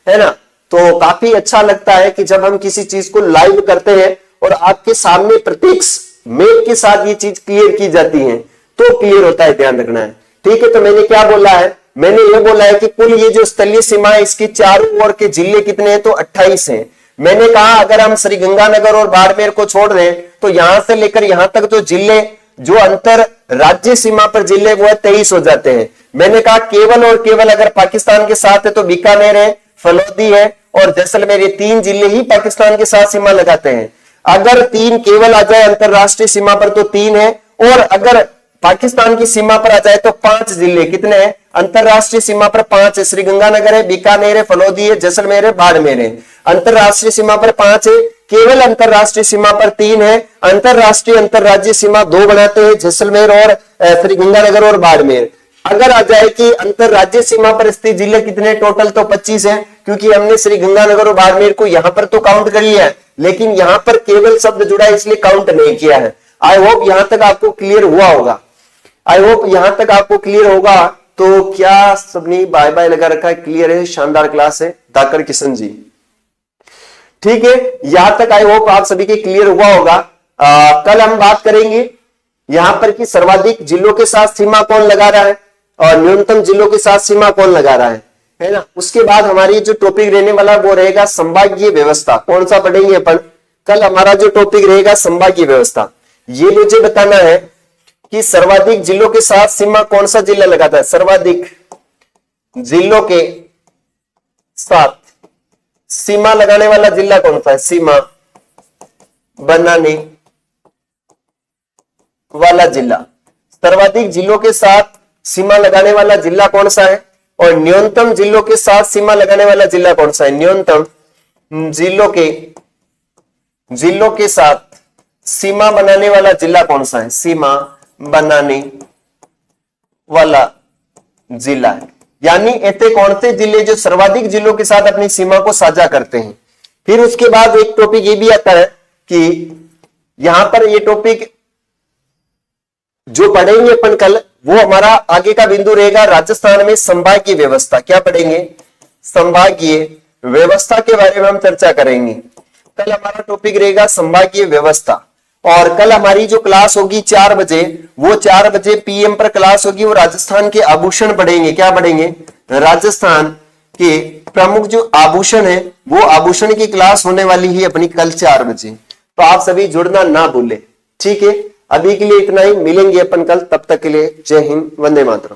है ना। तो काफी अच्छा लगता है कि जब हम किसी चीज को लाइव करते हैं और आपके सामने प्रत्येक मैप के साथ ये चीज क्लियर की जाती है तो क्लियर होता है, ध्यान रखना है। ठीक है, तो मैंने क्या बोला है? मैंने ये बोला है कि कुल ये जो स्थलीय सीमा है इसके चारों ओर के जिले कितने हैं? तो 28 हैं। मैंने कहा अगर हम श्रीगंगानगर और बाड़मेर को छोड़ रहे हैं तो यहां से लेकर यहां तक जो जिले जो अंतर राज्य सीमा पर जिले वो है 23 हो जाते हैं। मैंने कहा केवल और केवल अगर पाकिस्तान के साथ है तो बीकानेर है, फलौदी है और जैसलमेर, ये 3 जिले ही पाकिस्तान के साथ सीमा लगाते हैं। अगर 3 केवल आ जाए अंतरराष्ट्रीय सीमा पर तो 3 है, और अगर पाकिस्तान की सीमा पर आ जाए तो 5 जिले कितने हैं? अंतरराष्ट्रीय सीमा पर 5 है, श्रीगंगानगर है, बीकानेर है, फलौदी है, जैसलमेर है, बाड़मेर है। अंतरराष्ट्रीय सीमा पर 5 है, केवल अंतरराष्ट्रीय सीमा पर 3 है, अंतरराष्ट्रीय अंतरराज्यीय सीमा 2 बनाते हैं, जैसलमेर और श्रीगंगानगर और बाड़मेर। अगर आ जाए कि अंतरराज्यीय सीमा पर स्थित जिले कितने? टोटल तो 25 है, क्योंकि हमने श्रीगंगानगर और बाड़मेर को यहां पर तो काउंट कर लिया है, लेकिन यहां पर केवल शब्द जुड़ा है इसलिए काउंट नहीं किया है। आई होप यहां तक आपको क्लियर हुआ होगा, आई होप यहां तक आपको क्लियर होगा। तो क्या सबने बाय बाय लगा रखा है? क्लियर है, शानदार क्लास है, दाकर किशन जी। ठीक है, यहां तक आई होप आप सभी के क्लियर हुआ होगा। कल हम बात करेंगे यहां पर कि सर्वाधिक जिलों के साथ सीमा कौन लगा रहा है और न्यूनतम जिलों के साथ सीमा कौन लगा रहा है ना। उसके बाद हमारी जो टॉपिक रहने वाला वो रहेगा संभागीय व्यवस्था। कौन सा पढ़ेंगे अपन? कल हमारा जो टॉपिक रहेगा संभागीय व्यवस्था। ये मुझे बताना है कि सर्वाधिक जिलों के साथ सीमा कौन सा जिला लगाता है? सर्वाधिक जिलों के साथ सीमा लगाने वाला जिला कौन सा है? सीमा बनाने वाला जिला, सर्वाधिक जिलों के साथ सीमा लगाने वाला जिला कौन सा है? और न्यूनतम जिलों के साथ सीमा लगाने वाला जिला कौन सा है? न्यूनतम जिलों के साथ सीमा बनाने वाला जिला कौन सा है? सीमा बनाने वाला जिला है, यानी ऐसे कौन से जिले जो सर्वाधिक जिलों के साथ अपनी सीमा को साझा करते हैं। फिर उसके बाद एक टॉपिक ये भी आता है कि यहां पर ये टॉपिक जो पढ़ेंगे अपन कल वो हमारा आगे का बिंदु रहेगा राजस्थान में संभागीय व्यवस्था। क्या पढ़ेंगे? संभागीय व्यवस्था के बारे में हम चर्चा करेंगे। कल हमारा टॉपिक रहेगा संभागीय व्यवस्था। और कल हमारी जो क्लास होगी 4 बजे, वो 4 बजे पीएम पर क्लास होगी, वो राजस्थान के आभूषण पढ़ेंगे। क्या पढ़ेंगे? राजस्थान के प्रमुख जो आभूषण है वो आभूषण की क्लास होने वाली है अपनी कल 4 बजे, तो आप सभी जुड़ना ना भूलें। ठीक है, अभी के लिए इतना ही, मिलेंगे अपन कल, तब तक के लिए जय हिंद, वंदे मातरम।